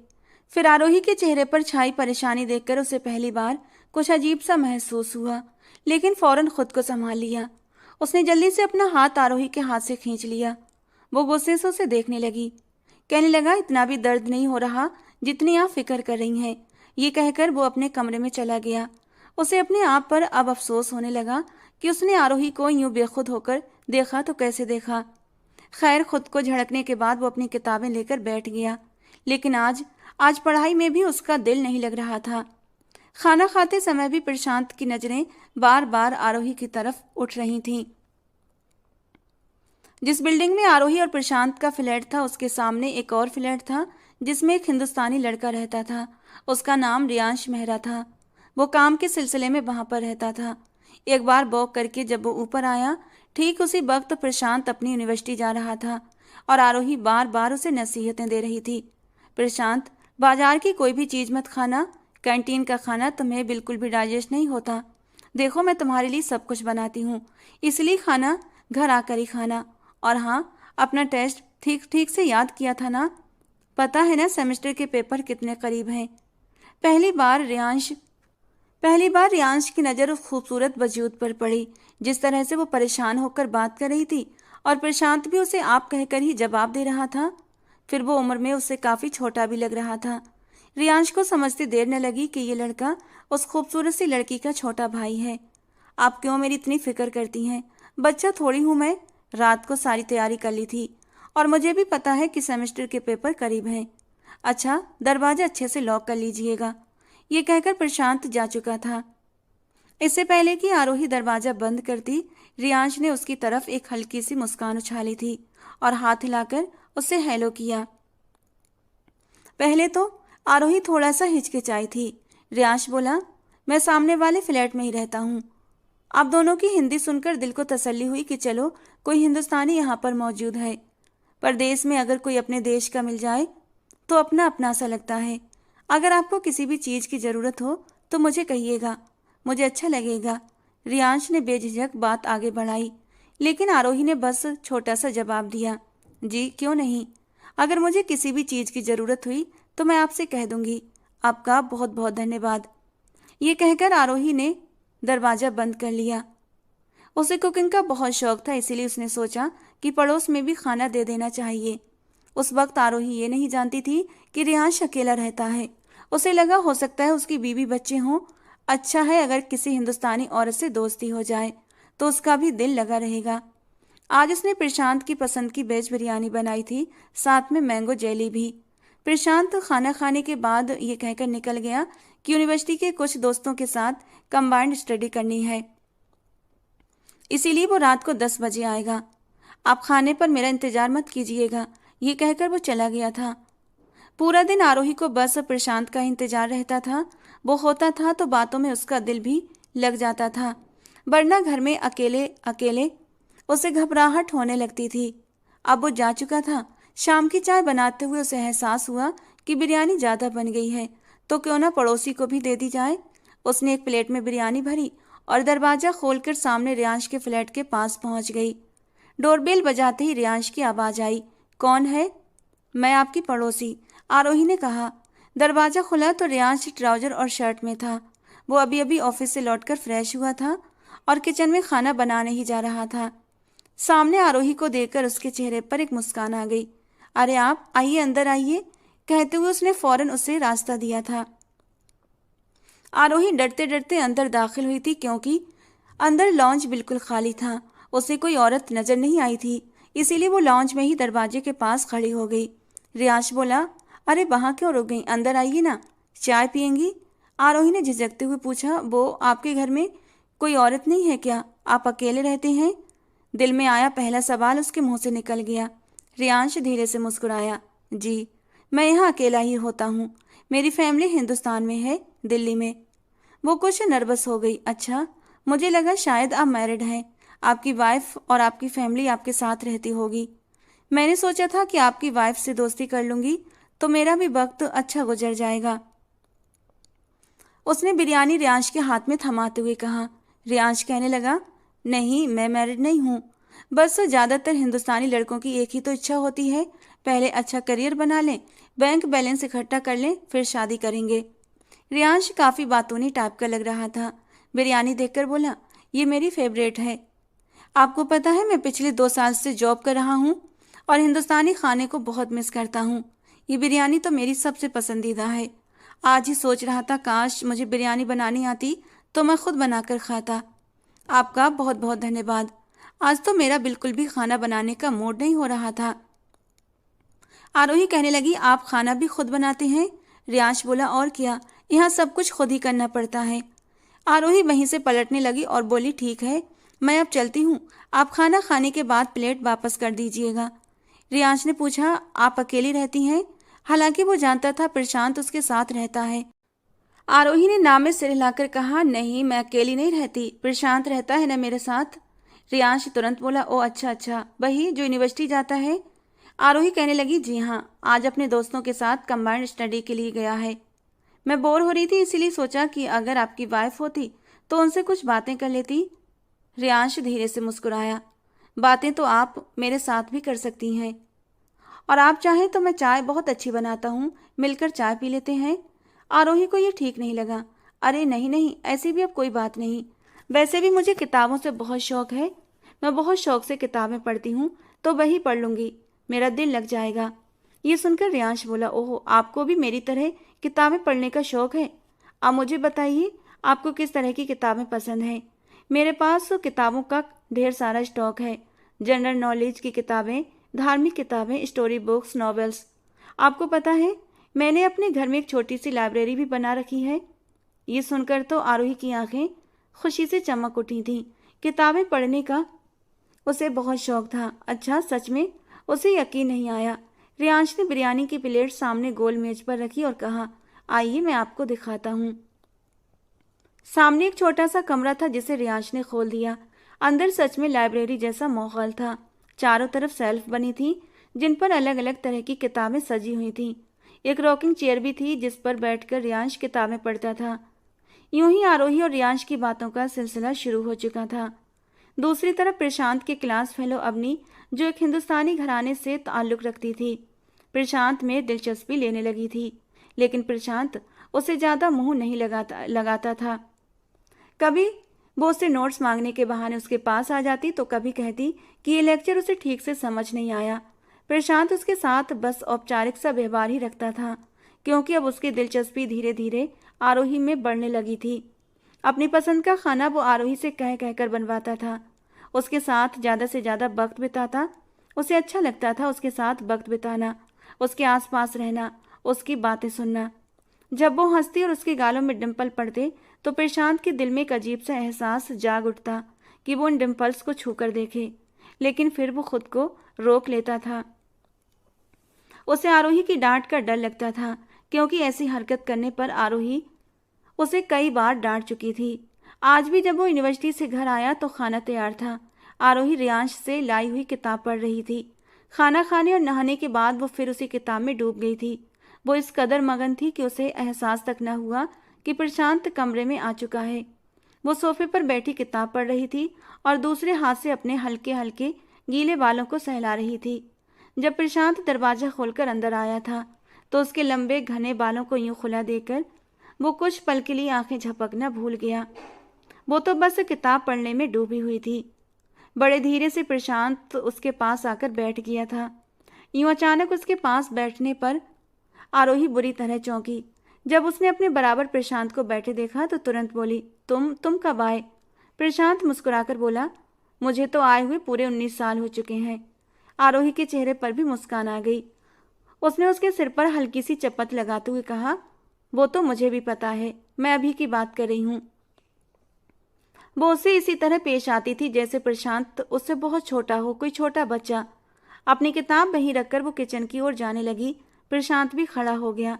फिर आरोही के चेहरे पर छाई परेशानी देखकर उसे पहली बार कुछ अजीब सा महसूस हुआ, लेकिन फौरन खुद को संभाल लिया। उसने जल्दी से अपना हाथ आरोही के हाथ से खींच लिया। वो गुस्से से उसे देखने लगी। कहने लगा, इतना भी दर्द नहीं हो रहा जितनी आप फिक्र कर रही हैं। ये कहकर वो अपने कमरे में चला गया। उसे अपने आप पर अब अफसोस होने लगा कि उसने आरोही को यूं बेखुद होकर देखा तो कैसे देखा। खैर, खुद को झड़कने के बाद वो अपनी किताबें लेकर बैठ गया। लेकिन आज आज पढ़ाई में भी उसका दिल नहीं लग रहा था। खाना खाते समय भी प्रशांत की नजरें बार बार आरोही की तरफ उठ रही थीं। जिस बिल्डिंग में आरोही और प्रशांत का फ्लैट था, उसके सामने एक और फ्लैट था जिसमें एक हिंदुस्तानी लड़का रहता था। उसका नाम रियांश मेहरा था। वो काम के सिलसिले में वहां पर रहता था। एक बार वॉक करके जब वो ऊपर आया, ठीक उसी वक्त प्रशांत अपनी यूनिवर्सिटी जा रहा था और आरोही बार बार उसे नसीहतें दे रही थी। प्रशांत, बाजार की कोई भी चीज़ मत खाना। कैंटीन का खाना तुम्हें बिल्कुल भी डाइजेस्ट नहीं होता। देखो, मैं तुम्हारे लिए सब कुछ बनाती हूँ, इसलिए खाना घर आकर ही खाना। और हाँ, अपना टेस्ट ठीक ठीक से याद किया था ना? पता है ना सेमेस्टर के पेपर कितने करीब हैं। पहली बार रियांश की नज़र उस खूबसूरत वजूद पर पड़ी। जिस तरह से वो परेशान होकर बात कर रही थी और प्रशांत भी उसे आप कहकर ही जवाब दे रहा था। फिर वो उम्र में उससे काफ़ी छोटा भी लग रहा था। रियांश को समझती देर न लगी कि ये लड़का उस खूबसूरत सी लड़की का छोटा भाई है। आप क्यों मेरी इतनी फिक्र करती हैं? बच्चा थोड़ी हूँ मैं। रात को सारी तैयारी कर ली थी और मुझे भी पता है कि सेमेस्टर के पेपर करीब हैं। अच्छा, दरवाजा अच्छे से लॉक कर लीजिएगा। ये कहकर प्रशांत जा चुका था। इससे पहले कि आरोही दरवाजा बंद करती, रियांश ने उसकी तरफ एक हल्की सी मुस्कान उछाली थी और हाथ हिलाकर उससे हेलो किया। पहले तो आरोही थोड़ा सा हिचकिचाई थी। रियांश बोला, मैं सामने वाले फ्लैट में ही रहता हूँ। आप दोनों की हिंदी सुनकर दिल को तसल्ली हुई कि चलो कोई हिंदुस्तानी यहाँ पर मौजूद है। परदेश में अगर कोई अपने देश का मिल जाए तो अपना अपना सा लगता है। अगर आपको किसी भी चीज़ की ज़रूरत हो तो मुझे कहिएगा, मुझे अच्छा लगेगा। रियांश ने बेझिझक बात आगे बढ़ाई, लेकिन आरोही ने बस छोटा सा जवाब दिया, जी क्यों नहीं। अगर मुझे किसी भी चीज़ की ज़रूरत हुई तो मैं आपसे कह दूंगी। आपका बहुत बहुत धन्यवाद। ये कहकर आरोही ने दरवाज़ा बंद कर लिया। उसे कुकिंग का बहुत शौक था, इसीलिए उसने सोचा कि पड़ोस में भी खाना दे देना चाहिए। उस वक्त आरोही ये नहीं जानती थी कि रियांश अकेला रहता है। उसे लगा हो सकता है उसकी बीवी बच्चे हों। अच्छा है अगर किसी हिंदुस्तानी औरत से दोस्ती हो जाए तो उसका भी दिल लगा रहेगा। आज उसने प्रशांत की पसंद की वेज बिरयानी बनाई थी, साथ में मैंगो जेली भी। प्रशांत खाना खाने के बाद ये कहकर निकल गया कि यूनिवर्सिटी के कुछ दोस्तों के साथ कंबाइंड स्टडी करनी है, इसीलिए वो रात को 10 बजे आएगा। आप खाने पर मेरा इंतजार मत कीजिएगा। ये कहकर वो चला गया था। पूरा दिन आरोही को बस प्रशांत का इंतजार रहता था। वो होता था तो बातों में उसका दिल भी लग जाता था, वरना घर में अकेले अकेले उसे घबराहट होने लगती थी। अब वो जा चुका था। शाम की चाय बनाते हुए उसे एहसास हुआ कि बिरयानी ज़्यादा बन गई है, तो क्यों ना पड़ोसी को भी दे दी जाए। उसने एक प्लेट में बिरयानी भरी और दरवाज़ा खोलकर सामने रियांश के फ्लैट के पास पहुंच गई। डोरबेल बजाते ही रियांश की आवाज़ आई, कौन है? मैं आपकी पड़ोसी, आरोही ने कहा। दरवाज़ा खुला तो रियांश ट्राउजर और शर्ट में था। वो अभी अभी ऑफिस से लौटकर फ्रेश हुआ था और किचन में खाना बनाने ही जा रहा था। सामने आरोही को देखकर उसके चेहरे पर एक मुस्कान आ गई। अरे आप आइए, अंदर आइए। कहते हुए उसने फौरन उसे रास्ता दिया था। आरोही डरते डरते अंदर दाखिल हुई थी क्योंकि अंदर लॉन्च बिल्कुल खाली था। उसे कोई औरत नजर नहीं आई थी, इसीलिए वो लॉन्च में ही दरवाजे के पास खड़ी हो गई। रियांश बोला, अरे वहां क्यों रुक गई, अंदर आइए ना, चाय पियेंगी? आरोही ने झिझकते हुए पूछा, वो आपके घर में कोई औरत नहीं है क्या? आप अकेले रहते हैं? दिल में आया पहला सवाल उसके मुंह से निकल गया। रियांश धीरे से मुस्कुराया, जी, मैं यहाँ अकेला ही होता हूँ। मेरी फैमिली हिंदुस्तान में है, दिल्ली में। वो कुछ नर्वस हो गई। अच्छा, मुझे लगा शायद आप मैरिड हैं, आपकी वाइफ और आपकी फैमिली आपके साथ रहती होगी। मैंने सोचा था कि आपकी वाइफ से दोस्ती कर लूंगी तो मेरा भी वक्त अच्छा गुजर जाएगा। उसने बिरयानी रियांश के हाथ में थमाते हुए कहा। रियांश कहने लगा, नहीं, मैं मैरिड नहीं हूँ। बस ज़्यादातर हिंदुस्तानी लड़कों की एक ही तो इच्छा होती है, पहले अच्छा करियर बना लें, बैंक बैलेंस इकट्ठा कर लें, फिर शादी करेंगे। रियांश काफ़ी बातूनी टाइप का लग रहा था। बिरयानी देखकर बोला, ये मेरी फेवरेट है। आपको पता है मैं पिछले 2 साल से जॉब कर रहा हूँ और हिंदुस्तानी खाने को बहुत मिस करता हूँ। ये बिरयानी तो मेरी सबसे पसंदीदा है। आज ही सोच रहा था काश मुझे बिरयानी बनानी आती तो मैं खुद बनाकर खाता। आपका बहुत बहुत धन्यवाद। आज तो मेरा बिल्कुल भी खाना बनाने का मूड नहीं हो रहा था। आरोही कहने लगी, आप खाना भी खुद बनाते हैं? रियांश बोला, और क्या, यहाँ सब कुछ खुद ही करना पड़ता है। आरोही वहीं से पलटने लगी और बोली, ठीक है, मैं अब चलती हूँ, आप खाना खाने के बाद प्लेट वापस कर दीजिएगा। रियांश ने पूछा, आप अकेली रहती हैं? हालांकि वो जानता था प्रशांत उसके साथ रहता है। आरोही ने नाम में सिर हिलाकर कहा, नहीं, मैं अकेली नहीं रहती, प्रशांत रहता है ना मेरे साथ। रियांश तुरंत बोला, ओ अच्छा अच्छा, वही जो यूनिवर्सिटी जाता है? आरोही कहने लगी, जी हाँ, आज अपने दोस्तों के साथ कंबाइंड स्टडी के लिए गया है। मैं बोर हो रही थी इसीलिए सोचा कि अगर आपकी वाइफ होती तो उनसे कुछ बातें कर लेती। रियांश धीरे से मुस्कुराया, बातें तो आप मेरे साथ भी कर सकती हैं, और आप चाहें तो मैं चाय बहुत अच्छी बनाता हूँ, मिलकर चाय पी लेते हैं। आरोही को ये ठीक नहीं लगा। अरे नहीं नहीं, ऐसी भी अब कोई बात नहीं, वैसे भी मुझे किताबों से बहुत शौक है, मैं बहुत शौक से किताबें पढ़ती हूँ, तो वही पढ़ लूँगी, मेरा दिल लग जाएगा। ये सुनकर रियांश बोला, ओहो, आपको भी मेरी तरह किताबें पढ़ने का शौक है? अब मुझे बताइए, आपको किस तरह की किताबें पसंद हैं? मेरे पास तो किताबों का ढेर सारा स्टॉक है, जनरल नॉलेज की किताबें, धार्मिक किताबें, स्टोरी बुक्स, नॉवेल्स। आपको पता है, मैंने अपने घर में एक छोटी सी लाइब्रेरी भी बना रखी है। ये सुनकर तो आरोही की आंखें खुशी से चमक उठी थीं। किताबें पढ़ने का उसे बहुत शौक था। अच्छा, सच में? उसे यकीन नहीं आया। रियांश ने बिरयानी की प्लेट सामने गोल मेज पर रखी और कहा, आइए मैं आपको दिखाता हूँ। सामने एक छोटा सा कमरा था जिसे रियांश ने खोल दिया। अंदर सच में लाइब्रेरी जैसा माहौल था। चारों तरफ सेल्फ बनी थी जिन पर अलग अलग तरह की किताबें सजी हुई थीं। एक रॉकिंग चेयर भी थी जिस पर बैठकर रियांश किताबें पढ़ता था। यूं ही आरोही और रियांश की बातों का सिलसिला शुरू हो चुका था। दूसरी तरफ प्रशांत की क्लास फेलो अवनी, जो एक हिंदुस्तानी घराने से ताल्लुक रखती थी, प्रशांत में दिलचस्पी लेने लगी थी, लेकिन प्रशांत उसे ज्यादा मुंह नहीं लगाता था। कभी वो उससे नोट्स मांगने के बहाने उसके पास आ जाती तो कभी कहती कि ये लेक्चर उसे ठीक से समझ नहीं आया। प्रशांत उसके साथ बस औपचारिक सा व्यवहार ही रखता था, क्योंकि अब उसकी दिलचस्पी धीरे धीरे आरोही में बढ़ने लगी थी। अपनी पसंद का खाना वो आरोही से कह कहकर बनवाता था, उसके साथ ज़्यादा से ज़्यादा वक्त बिताता। उसे अच्छा लगता था उसके साथ वक्त बिताना, उसके आसपास रहना, उसकी बातें सुनना। जब वो हंसती और उसके गालों में डिम्पल पड़ते तो प्रशांत के दिल में एक अजीब सा एहसास जाग उठता कि वो उन डिम्पल्स को छूकर देखे, लेकिन फिर वो खुद को रोक लेता था। उसे आरोही की डांट का डर लगता था, क्योंकि ऐसी हरकत करने पर आरोही उसे कई बार डांट चुकी थी। आज भी जब वो यूनिवर्सिटी से घर आया तो खाना तैयार था। आरोही रियांश से लाई हुई किताब पढ़ रही थी। खाना खाने और नहाने के बाद वो फिर उसी किताब में डूब गई थी। वो इस कदर मगन थी कि उसे एहसास तक न हुआ कि प्रशांत कमरे में आ चुका है। वो सोफे पर बैठी किताब पढ़ रही थी और दूसरे हाथ से अपने हल्के हल्के गीले बालों को सहला रही थी। जब प्रशांत दरवाजा खोलकर अंदर आया था तो उसके लंबे घने बालों को यूं खुला देकर वो कुछ पल के लिए आंखें झपकना भूल गया। वो तो बस किताब पढ़ने में डूबी हुई थी। बड़े धीरे से प्रशांत उसके पास आकर बैठ गया था। यूं अचानक उसके पास बैठने पर आरोही बुरी तरह चौंकी। जब उसने अपने बराबर प्रशांत को बैठे देखा तो तुरंत बोली, तुम कब आए? प्रशांत मुस्कुराकर बोला, मुझे तो आए हुए पूरे 19 साल हो चुके हैं। आरोही के चेहरे पर भी मुस्कान आ गई। उसने उसके सिर पर हल्की सी चपत लगाते हुए कहा, वो तो मुझे भी पता है, मैं अभी की बात कर रही हूँ। वो उससे इसी तरह पेश आती थी जैसे प्रशांत उससे बहुत छोटा हो, कोई छोटा बच्चा। अपनी किताब वहीं रखकर वो किचन की ओर जाने लगी। प्रशांत भी खड़ा हो गया।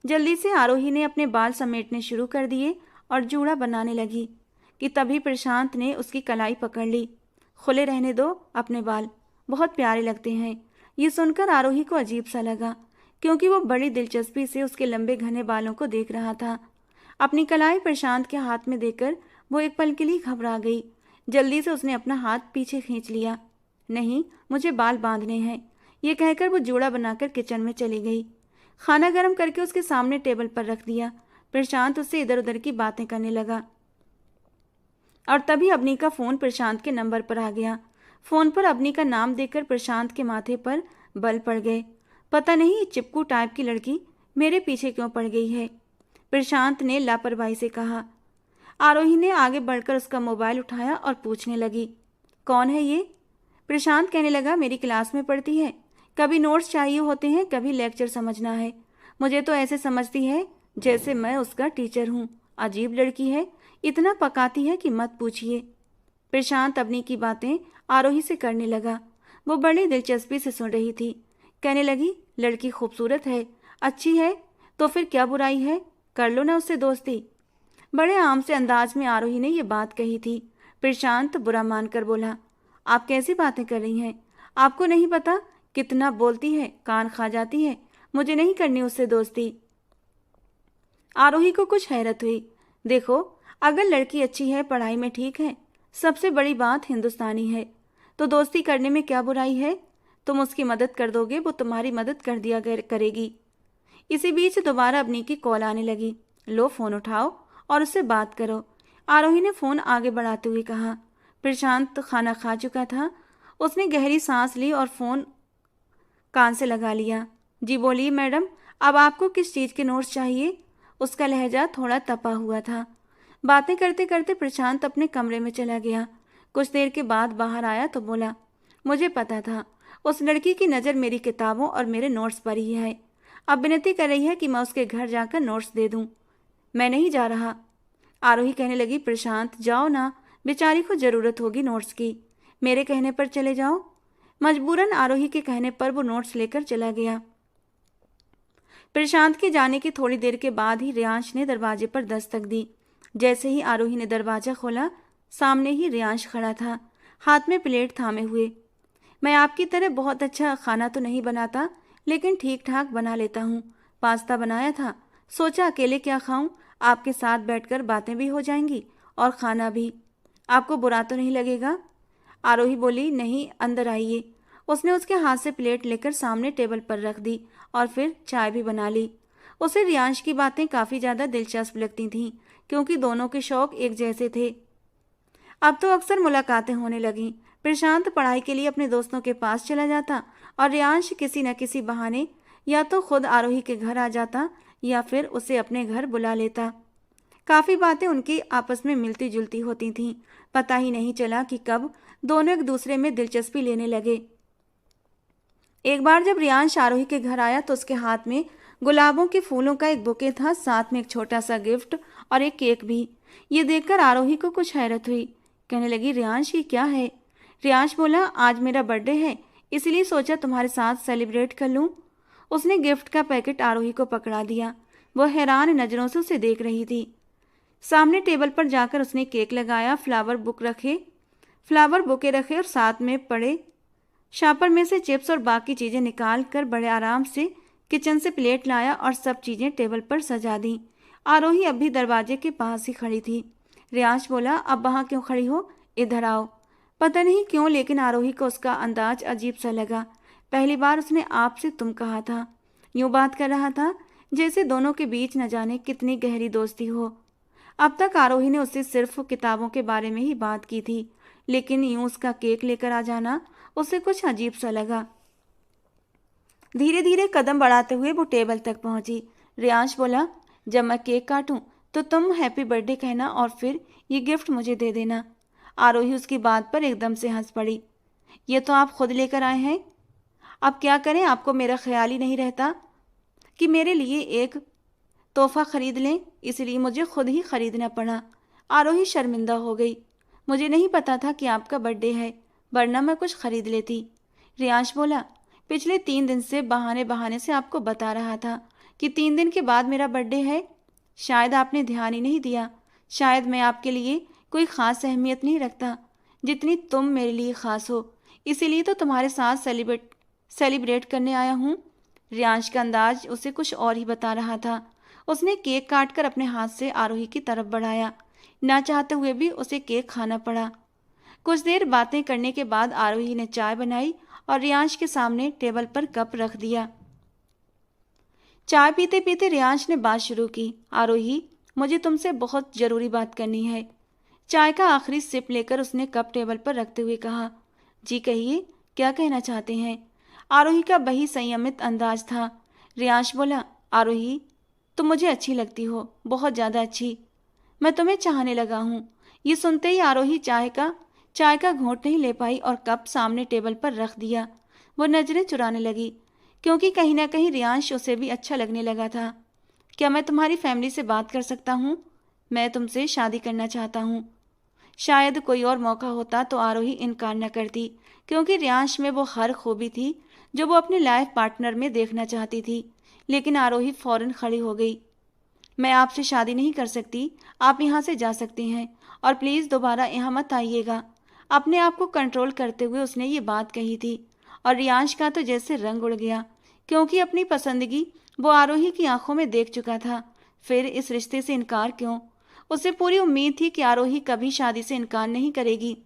जल्दी से आरोही ने अपने बाल समेटने शुरू कर दिए और जूड़ा बनाने लगी कि तभी प्रशांत ने उसकी कलाई पकड़ ली। खुले रहने दो अपने बाल, बहुत प्यारे लगते हैं। ये सुनकर आरोही को अजीब सा लगा, क्योंकि वो बड़ी दिलचस्पी से उसके लंबे घने बालों को देख रहा था। अपनी कलाई प्रशांत के हाथ में देकर वो एक पल के लिए घबरा गई। जल्दी से उसने अपना हाथ पीछे खींच लिया। नहीं, मुझे बाल बांधने हैं, ये कहकर वो जूड़ा बनाकर किचन में चली गई। खाना गर्म करके उसके सामने टेबल पर रख दिया। प्रशांत उससे इधर उधर की बातें करने लगा और तभी अवनी का फोन प्रशांत के नंबर पर आ गया। फोन पर अवनी का नाम देखकर प्रशांत के माथे पर बल पड़ गए। पता नहीं ये चिपकू टाइप की लड़की मेरे पीछे क्यों पड़ गई है, प्रशांत ने लापरवाही से कहा। आरोही ने आगे बढ़कर उसका मोबाइल उठाया और पूछने लगी, कौन है ये? प्रशांत कहने लगा, मेरी क्लास में पढ़ती है, कभी नोट्स चाहिए होते हैं, कभी लेक्चर समझना है। मुझे तो ऐसे समझती है जैसे मैं उसका टीचर हूँ। अजीब लड़की है, इतना पकाती है कि मत पूछिए। प्रशांत अपनी की बातें आरोही से करने लगा। वो बड़ी दिलचस्पी से सुन रही थी। कहने लगी, लड़की खूबसूरत है, अच्छी है, तो फिर क्या बुराई है, कर लो ना उससे दोस्ती। बड़े आम से अंदाज में आरोही ने यह बात कही थी। प्रशांत बुरा मानकर बोला, आप कैसी बातें कर रही हैं? आपको नहीं पता कितना बोलती है, कान खा जाती है। मुझे नहीं करनी उससे दोस्ती। आरोही को कुछ हैरत हुई। देखो, अगर लड़की अच्छी है, पढ़ाई में ठीक है, सबसे बड़ी बात हिंदुस्तानी है, तो दोस्ती करने में क्या बुराई है? तुम उसकी मदद कर दोगे, वो तुम्हारी मदद कर दिया करेगी। इसी बीच दोबारा अवनी की कॉल आने लगी। लो, फोन उठाओ और उससे बात करो, आरोही ने फोन आगे बढ़ाते हुए कहा। प्रशांत खाना खा चुका था। उसने गहरी सांस ली और फोन कान से लगा लिया। जी बोलिए मैडम, अब आपको किस चीज़ के नोट्स चाहिए? उसका लहजा थोड़ा तपा हुआ था। बातें करते करते प्रशांत अपने कमरे में चला गया। कुछ देर के बाद बाहर आया तो बोला, मुझे पता था उस लड़की की नज़र मेरी किताबों और मेरे नोट्स पर ही है। अब विनती कर रही है कि मैं उसके घर जाकर नोट्स दे दूं। मैं नहीं जा रहा। आरोही कहने लगी, प्रशांत जाओ ना, बेचारी को ज़रूरत होगी नोट्स की, मेरे कहने पर चले जाओ। मजबूरन आरोही के कहने पर वो नोट्स लेकर चला गया। प्रशांत के जाने की थोड़ी देर के बाद ही रियांश ने दरवाजे पर दस्तक दी। जैसे ही आरोही ने दरवाजा खोला, सामने ही रियांश खड़ा था, हाथ में प्लेट थामे हुए। मैं आपकी तरह बहुत अच्छा खाना तो नहीं बनाता, लेकिन ठीक ठाक बना लेता हूँ। पास्ता बनाया था, सोचा अकेले क्या खाऊं, आपके साथ बैठकर बातें भी हो जाएंगी और खाना भी। आपको बुरा तो नहीं लगेगा? आरोही बोली, नहीं, अंदर आइए। उसने उसके हाथ से प्लेट लेकर सामने टेबल पर रख दी और फिर चाय भी बना ली। उसे रियांश की बातें काफ़ी ज़्यादा दिलचस्प लगती थीं, क्योंकि दोनों के शौक एक जैसे थे। अब तो अक्सर मुलाकातें होने लगीं। प्रशांत पढ़ाई के लिए अपने दोस्तों के पास चला जाता और रियांश किसी न किसी बहाने या तो खुद आरोही के घर आ जाता या फिर उसे अपने घर बुला लेता। काफ़ी बातें उनकी आपस में मिलती जुलती होती थीं। पता ही नहीं चला कि कब दोनों एक दूसरे में दिलचस्पी लेने लगे। एक बार जब रियांश आरोही के घर आया तो उसके हाथ में गुलाबों के फूलों का एक बुके था, साथ में एक छोटा सा गिफ्ट और एक केक भी। ये देखकर आरोही को कुछ हैरत हुई। कहने लगी, रियांश ये क्या है? रियांश बोला, आज मेरा बर्थडे है, इसलिए सोचा तुम्हारे साथ सेलिब्रेट कर लूं। उसने गिफ्ट का पैकेट आरोही को पकड़ा दिया। वह हैरान नज़रों से उसे देख रही थी। सामने टेबल पर जाकर उसने केक लगाया, फ्लावर बुके रखे और साथ में पड़े शॉपर में से चिप्स और बाकी चीज़ें निकाल कर बड़े आराम से किचन से प्लेट लाया और सब चीज़ें टेबल पर सजा दी। आरोही अब भी दरवाजे के पास ही खड़ी थी। रियांश बोला, अब वहाँ क्यों खड़ी हो, इधर आओ। पता नहीं क्यों, लेकिन आरोही को उसका अंदाज अजीब सा लगा। पहली बार उसने आपसे तुम कहा था। यूँ बात कर रहा था जैसे दोनों के बीच न जाने कितनी गहरी दोस्ती हो। अब तक आरोही ने उससे सिर्फ किताबों के बारे में ही बात की थी, लेकिन यूँ उसका केक लेकर आ जाना उसे कुछ अजीब सा लगा। धीरे धीरे कदम बढ़ाते हुए वो टेबल तक पहुंची। रियांश बोला, जब मैं केक काटूं तो तुम हैप्पी बर्थडे कहना और फिर ये गिफ्ट मुझे दे देना। आरोही उसकी बात पर एकदम से हंस पड़ी। ये तो आप खुद लेकर आए हैं। अब क्या करें, आपको मेरा ख्याल ही नहीं रहता कि मेरे लिए एक तोहफा खरीद लें, इसलिए मुझे खुद ही खरीदना पड़ा। आरोही शर्मिंदा हो गई। मुझे नहीं पता था कि आपका बर्थडे है, वरना मैं कुछ खरीद लेती। रियांश बोला, पिछले 3 दिन से बहाने बहाने से आपको बता रहा था कि 3 दिन के बाद मेरा बर्थडे है। शायद आपने ध्यान ही नहीं दिया। शायद मैं आपके लिए कोई ख़ास अहमियत नहीं रखता जितनी तुम मेरे लिए ख़ास हो, इसीलिए तो तुम्हारे साथ सेलिब्रेट करने आया हूँ। रियांश का अंदाज उसे कुछ और ही बता रहा था। उसने केक काटकर अपने हाथ से आरोही की तरफ बढ़ाया। ना चाहते हुए भी उसे केक खाना पड़ा। कुछ देर बातें करने के बाद आरोही ने चाय बनाई और रियांश के सामने टेबल पर कप रख दिया। चाय पीते पीते रियांश ने बात शुरू की। आरोही, मुझे तुमसे बहुत ज़रूरी बात करनी है। चाय का आखिरी सिप लेकर उसने कप टेबल पर रखते हुए कहा। जी कहिए, क्या कहना चाहते हैं? आरोही का वही संयमित अंदाज था। रियांश बोला, आरोही, तुम मुझे अच्छी लगती हो, बहुत ज़्यादा अच्छी। मैं तुम्हें चाहने लगा हूँ। ये सुनते ही आरोही चाय का घूंट नहीं ले पाई और कप सामने टेबल पर रख दिया। वो नजरें चुराने लगी, क्योंकि कहीं ना कहीं रियांश उसे भी अच्छा लगने लगा था। क्या मैं तुम्हारी फैमिली से बात कर सकता हूँ? मैं तुमसे शादी करना चाहता हूँ। शायद कोई और मौका होता तो आरोही इनकार न करती, क्योंकि रियांश में वो हर खूबी थी जो वो अपने लाइफ पार्टनर में देखना चाहती थी। लेकिन आरोही फौरन खड़ी हो गई। मैं आपसे शादी नहीं कर सकती। आप यहाँ से जा सकते हैं और प्लीज़ दोबारा यहाँ मत आइएगा। अपने आप को कंट्रोल करते हुए उसने ये बात कही थी और रियांश का तो जैसे रंग उड़ गया, क्योंकि अपनी पसंदगी वो आरोही की आंखों में देख चुका था। फिर इस रिश्ते से इनकार क्यों? उसे पूरी उम्मीद थी कि आरोही कभी शादी से इनकार नहीं करेगी।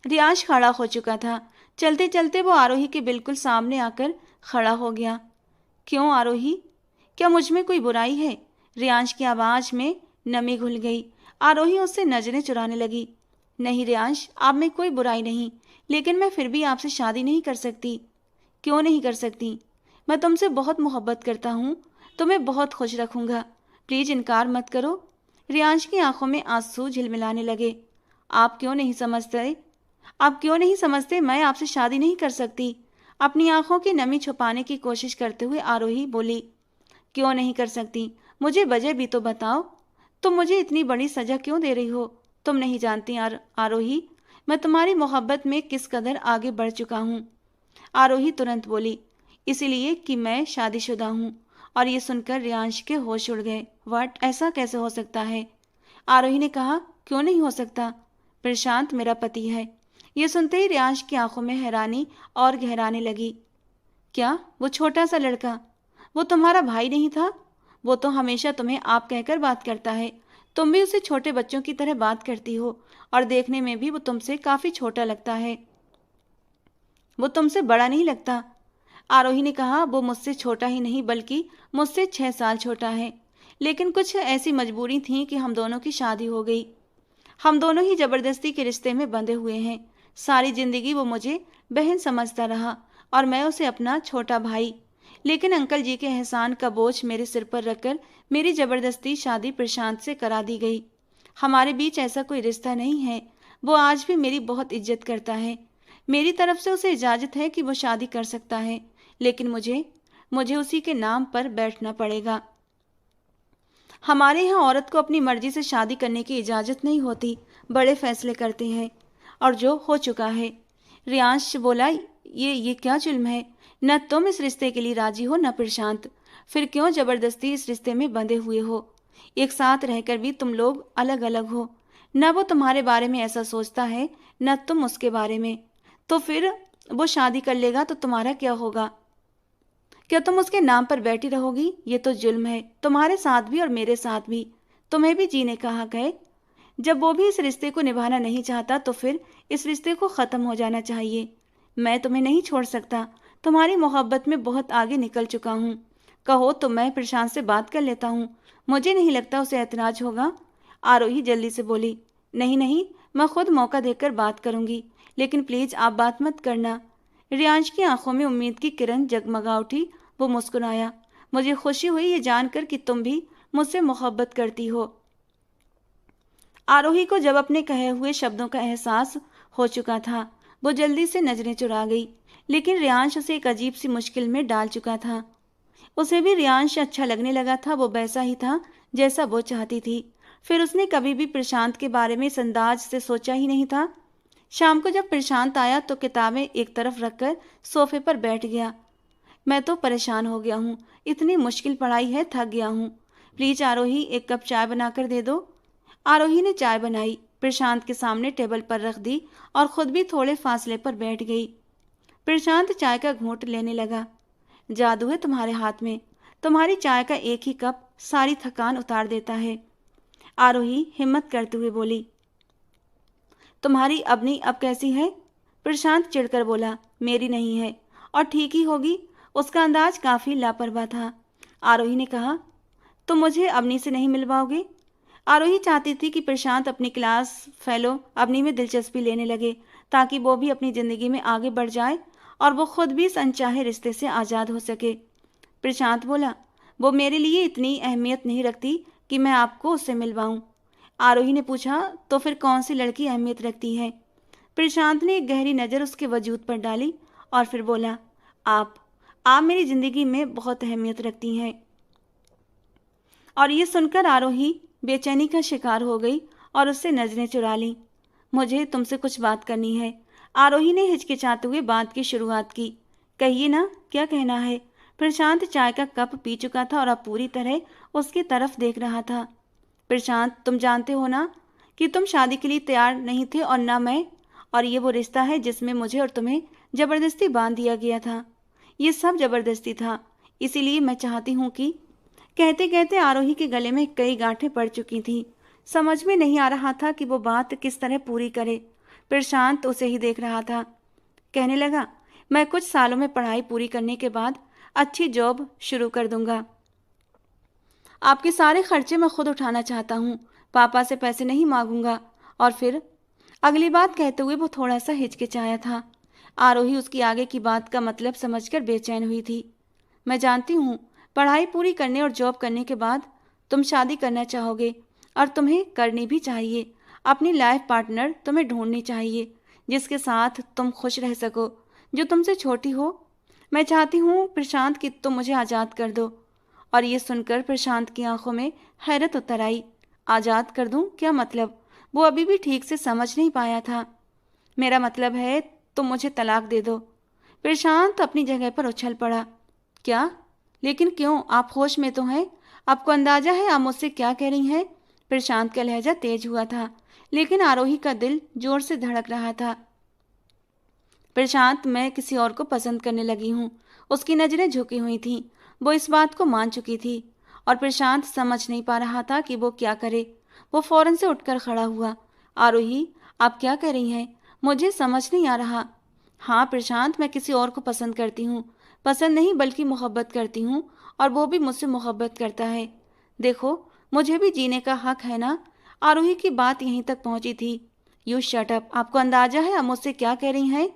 रियांश खड़ा हो चुका था। चलते चलते वो आरोही के बिल्कुल सामने आकर खड़ा हो गया। क्यों आरोही, क्या मुझ में कोई बुराई है? रियांश की आवाज़ में नमी घुल गई। आरोही उससे नजरें चुराने लगी। नहीं रियांश, आप में कोई बुराई नहीं, लेकिन मैं फिर भी आपसे शादी नहीं कर सकती। क्यों नहीं कर सकती? मैं तुमसे बहुत मोहब्बत करता हूँ, तुम्हें बहुत खुश रखूँगा। प्लीज़ इनकार मत करो। रियांश की आंखों में आंसू झिलमिलाने लगे। आप क्यों नहीं समझते? आप क्यों नहीं समझते? मैं आपसे शादी नहीं कर सकती। अपनी आंखों की नमी छुपाने की कोशिश करते हुए आरोही बोली। क्यों नहीं कर सकती? मुझे वजह भी तो बताओ। तुम मुझे इतनी बड़ी सजा क्यों दे रही हो? तुम नहीं जानती आरोही, मैं तुम्हारी मोहब्बत में किस कदर आगे बढ़ चुका हूँ। आरोही तुरंत बोली, इसलिए कि मैं शादीशुदा हूँ। और ये सुनकर रियांश के होश उड़ गए। व्हाट, ऐसा कैसे हो सकता है? आरोही ने कहा, क्यों नहीं हो सकता? प्रशांत मेरा पति है। ये सुनते ही रियांश की आंखों में हैरानी और गहराने लगी। क्या वो छोटा सा लड़का, वो तुम्हारा भाई नहीं था? वो तो हमेशा तुम्हें आप कहकर बात करता है। तुम भी उसे छोटे बच्चों की तरह बात करती हो और देखने में भी वो तुमसे काफ़ी छोटा लगता है। वो तुमसे बड़ा नहीं लगता। आरोही ने कहा, वो मुझसे छोटा ही नहीं बल्कि मुझसे 6 साल छोटा है। लेकिन कुछ ऐसी मजबूरी थी कि हम दोनों की शादी हो गई। हम दोनों ही जबरदस्ती के रिश्ते में बंधे हुए हैं। सारी जिंदगी वो मुझे बहन समझता रहा और मैं उसे अपना छोटा भाई। लेकिन अंकल जी के एहसान का बोझ मेरे सिर पर रखकर मेरी जबरदस्ती शादी प्रशांत से करा दी गई। हमारे बीच ऐसा कोई रिश्ता नहीं है। वो आज भी मेरी बहुत इज्जत करता है। मेरी तरफ से उसे इजाज़त है कि वो शादी कर सकता है, लेकिन मुझे उसी के नाम पर बैठना पड़ेगा। हमारे यहाँ औरत को अपनी मर्जी से शादी करने की इजाज़त नहीं होती, बड़े फैसले करते हैं, और जो हो चुका है। रियांश बोला, ये क्या जुल्म है? न तुम इस रिश्ते के लिए राजी हो न प्रशांत। फिर क्यों जबरदस्ती इस रिश्ते में बंधे हुए हो? एक साथ रहकर भी तुम लोग अलग अलग हो। न वो तुम्हारे बारे में ऐसा सोचता है न तुम उसके बारे में। तो फिर वो शादी कर लेगा तो तुम्हारा क्या होगा? क्या तुम उसके नाम पर बैठी रहोगी? ये तो जुल्म है, तुम्हारे साथ भी और मेरे साथ भी। तुम्हें भी जीने का हक है। जब वो भी इस रिश्ते को निभाना नहीं चाहता तो फिर इस रिश्ते को ख़त्म हो जाना चाहिए। मैं तुम्हें नहीं छोड़ सकता। तुम्हारी मोहब्बत में बहुत आगे निकल चुका हूँ। कहो तो मैं प्रशांत से बात कर लेता हूँ। मुझे नहीं लगता उसे ऐतराज़ होगा। आरोही जल्दी से बोली, नहीं नहीं, मैं खुद मौका देकर बात करूँगी, लेकिन प्लीज़ आप बात मत करना। रियांश की आंखों में उम्मीद की किरण जगमगा उठी। वो मुस्कुराया। मुझे खुशी हुई ये जानकर कि तुम भी मुझसे मोहब्बत करती हो। आरोही को जब अपने कहे हुए शब्दों का एहसास हो चुका था, वो जल्दी से नजरें चुरा गई, लेकिन रियांश उसे एक अजीब सी मुश्किल में डाल चुका था। उसे भी रियांश अच्छा लगने लगा था। वो वैसा ही था जैसा वो चाहती थी। फिर उसने कभी भी प्रशांत के बारे में इस अंदाज से सोचा ही नहीं था। शाम को जब प्रशांत आया तो किताबें एक तरफ रखकर सोफे पर बैठ गया। मैं तो परेशान हो गया हूँ, इतनी मुश्किल पढ़ाई है, थक गया हूँ। प्लीज आरोही, एक कप चाय बनाकर दे दो। आरोही ने चाय बनाई, प्रशांत के सामने टेबल पर रख दी और खुद भी थोड़े फासले पर बैठ गई। प्रशांत चाय का घूंट लेने लगा। जादू है तुम्हारे हाथ में, तुम्हारी चाय का एक ही कप सारी थकान उतार देता है। आरोही हिम्मत करते हुए बोली। तुम्हारी अपनी अब कैसी है? प्रशांत चिढ़कर बोला। मेरी नहीं है, और ठीक ही होगी। उसका अंदाज काफी लापरवाह था। आरोही ने कहा, तुम मुझे अवनी से नहीं मिलवाओगे? आरोही चाहती थी कि प्रशांत अपनी क्लास फेलो अवनी में दिलचस्पी लेने लगे, ताकि वो भी अपनी जिंदगी में आगे बढ़ जाए और वो खुद भी इस अनचाहे रिश्ते से आज़ाद हो सके। प्रशांत बोला, वो मेरे लिए इतनी अहमियत नहीं रखती कि मैं आपको उससे मिलवाऊं। आरोही ने पूछा, तो फिर कौन सी लड़की अहमियत रखती है? प्रशांत ने एक गहरी नज़र उसके वजूद पर डाली और फिर बोला, आप मेरी जिंदगी में बहुत अहमियत रखती हैं। और ये सुनकर आरोही बेचैनी का शिकार हो गई और उससे नजरें चुरा ली। मुझे तुमसे कुछ बात करनी है। आरोही ने हिचकिचाते हुए बात की शुरुआत की। कहिए ना, क्या कहना है? प्रशांत चाय का कप पी चुका था और अब पूरी तरह उसकी तरफ देख रहा था। प्रशांत, तुम जानते हो ना कि तुम शादी के लिए तैयार नहीं थे और ना मैं, और ये वो रिश्ता है जिसमें मुझे और तुम्हें जबरदस्ती बांध दिया गया था। ये सब जबरदस्ती था, इसीलिए मैं चाहती हूँ कि। कहते कहते आरोही के गले में कई गांठें पड़ चुकी थीं। समझ में नहीं आ रहा था कि वो बात किस तरह पूरी करे। प्रशांत उसे ही देख रहा था। कहने लगा, मैं कुछ सालों में पढ़ाई पूरी करने के बाद अच्छी जॉब शुरू कर दूंगा। आपके सारे खर्चे मैं खुद उठाना चाहता हूँ, पापा से पैसे नहीं मांगूंगा। और फिर अगली बात कहते हुए वो थोड़ा सा हिचकिचाया था। आरोही उसकी आगे की बात का मतलब समझकर बेचैन हुई थी। मैं जानती हूँ, पढ़ाई पूरी करने और जॉब करने के बाद तुम शादी करना चाहोगे, और तुम्हें करनी भी चाहिए। अपनी लाइफ पार्टनर तुम्हें ढूंढनी चाहिए जिसके साथ तुम खुश रह सको, जो तुमसे छोटी हो। मैं चाहती हूँ प्रशांत कि तुम मुझे आज़ाद कर दो। और ये सुनकर प्रशांत की आंखों में हैरत उतर आई। आज़ाद कर दूं? क्या मतलब? वो अभी भी ठीक से समझ नहीं पाया था। मेरा मतलब है तुम मुझे तलाक दे दो। प्रशांत अपनी जगह पर उछल पड़ा। क्या? लेकिन क्यों? आप होश में तो हैं? आपको अंदाजा है आप मुझसे क्या कह रही हैं? प्रशांत का लहजा तेज हुआ था, लेकिन आरोही का दिल जोर से धड़क रहा था। प्रशांत, मैं किसी और को पसंद करने लगी हूँ। उसकी नजरें झुकी हुई थीं। वो इस बात को मान चुकी थी और प्रशांत समझ नहीं पा रहा था कि वो क्या करे। वो फौरन से उठकर खड़ा हुआ। आरोही, आप क्या कह रही हैं? मुझे समझ नहीं आ रहा। हाँ प्रशांत, मैं किसी और को पसंद करती हूँ। पसंद नहीं बल्कि मोहब्बत करती हूँ, और वो भी मुझसे मोहब्बत करता है। देखो, मुझे भी जीने का हक है ना। आरोही की बात यहीं तक पहुंची थी। You shut up. आपको अंदाजा है आप मुझसे क्या कह रही हैं?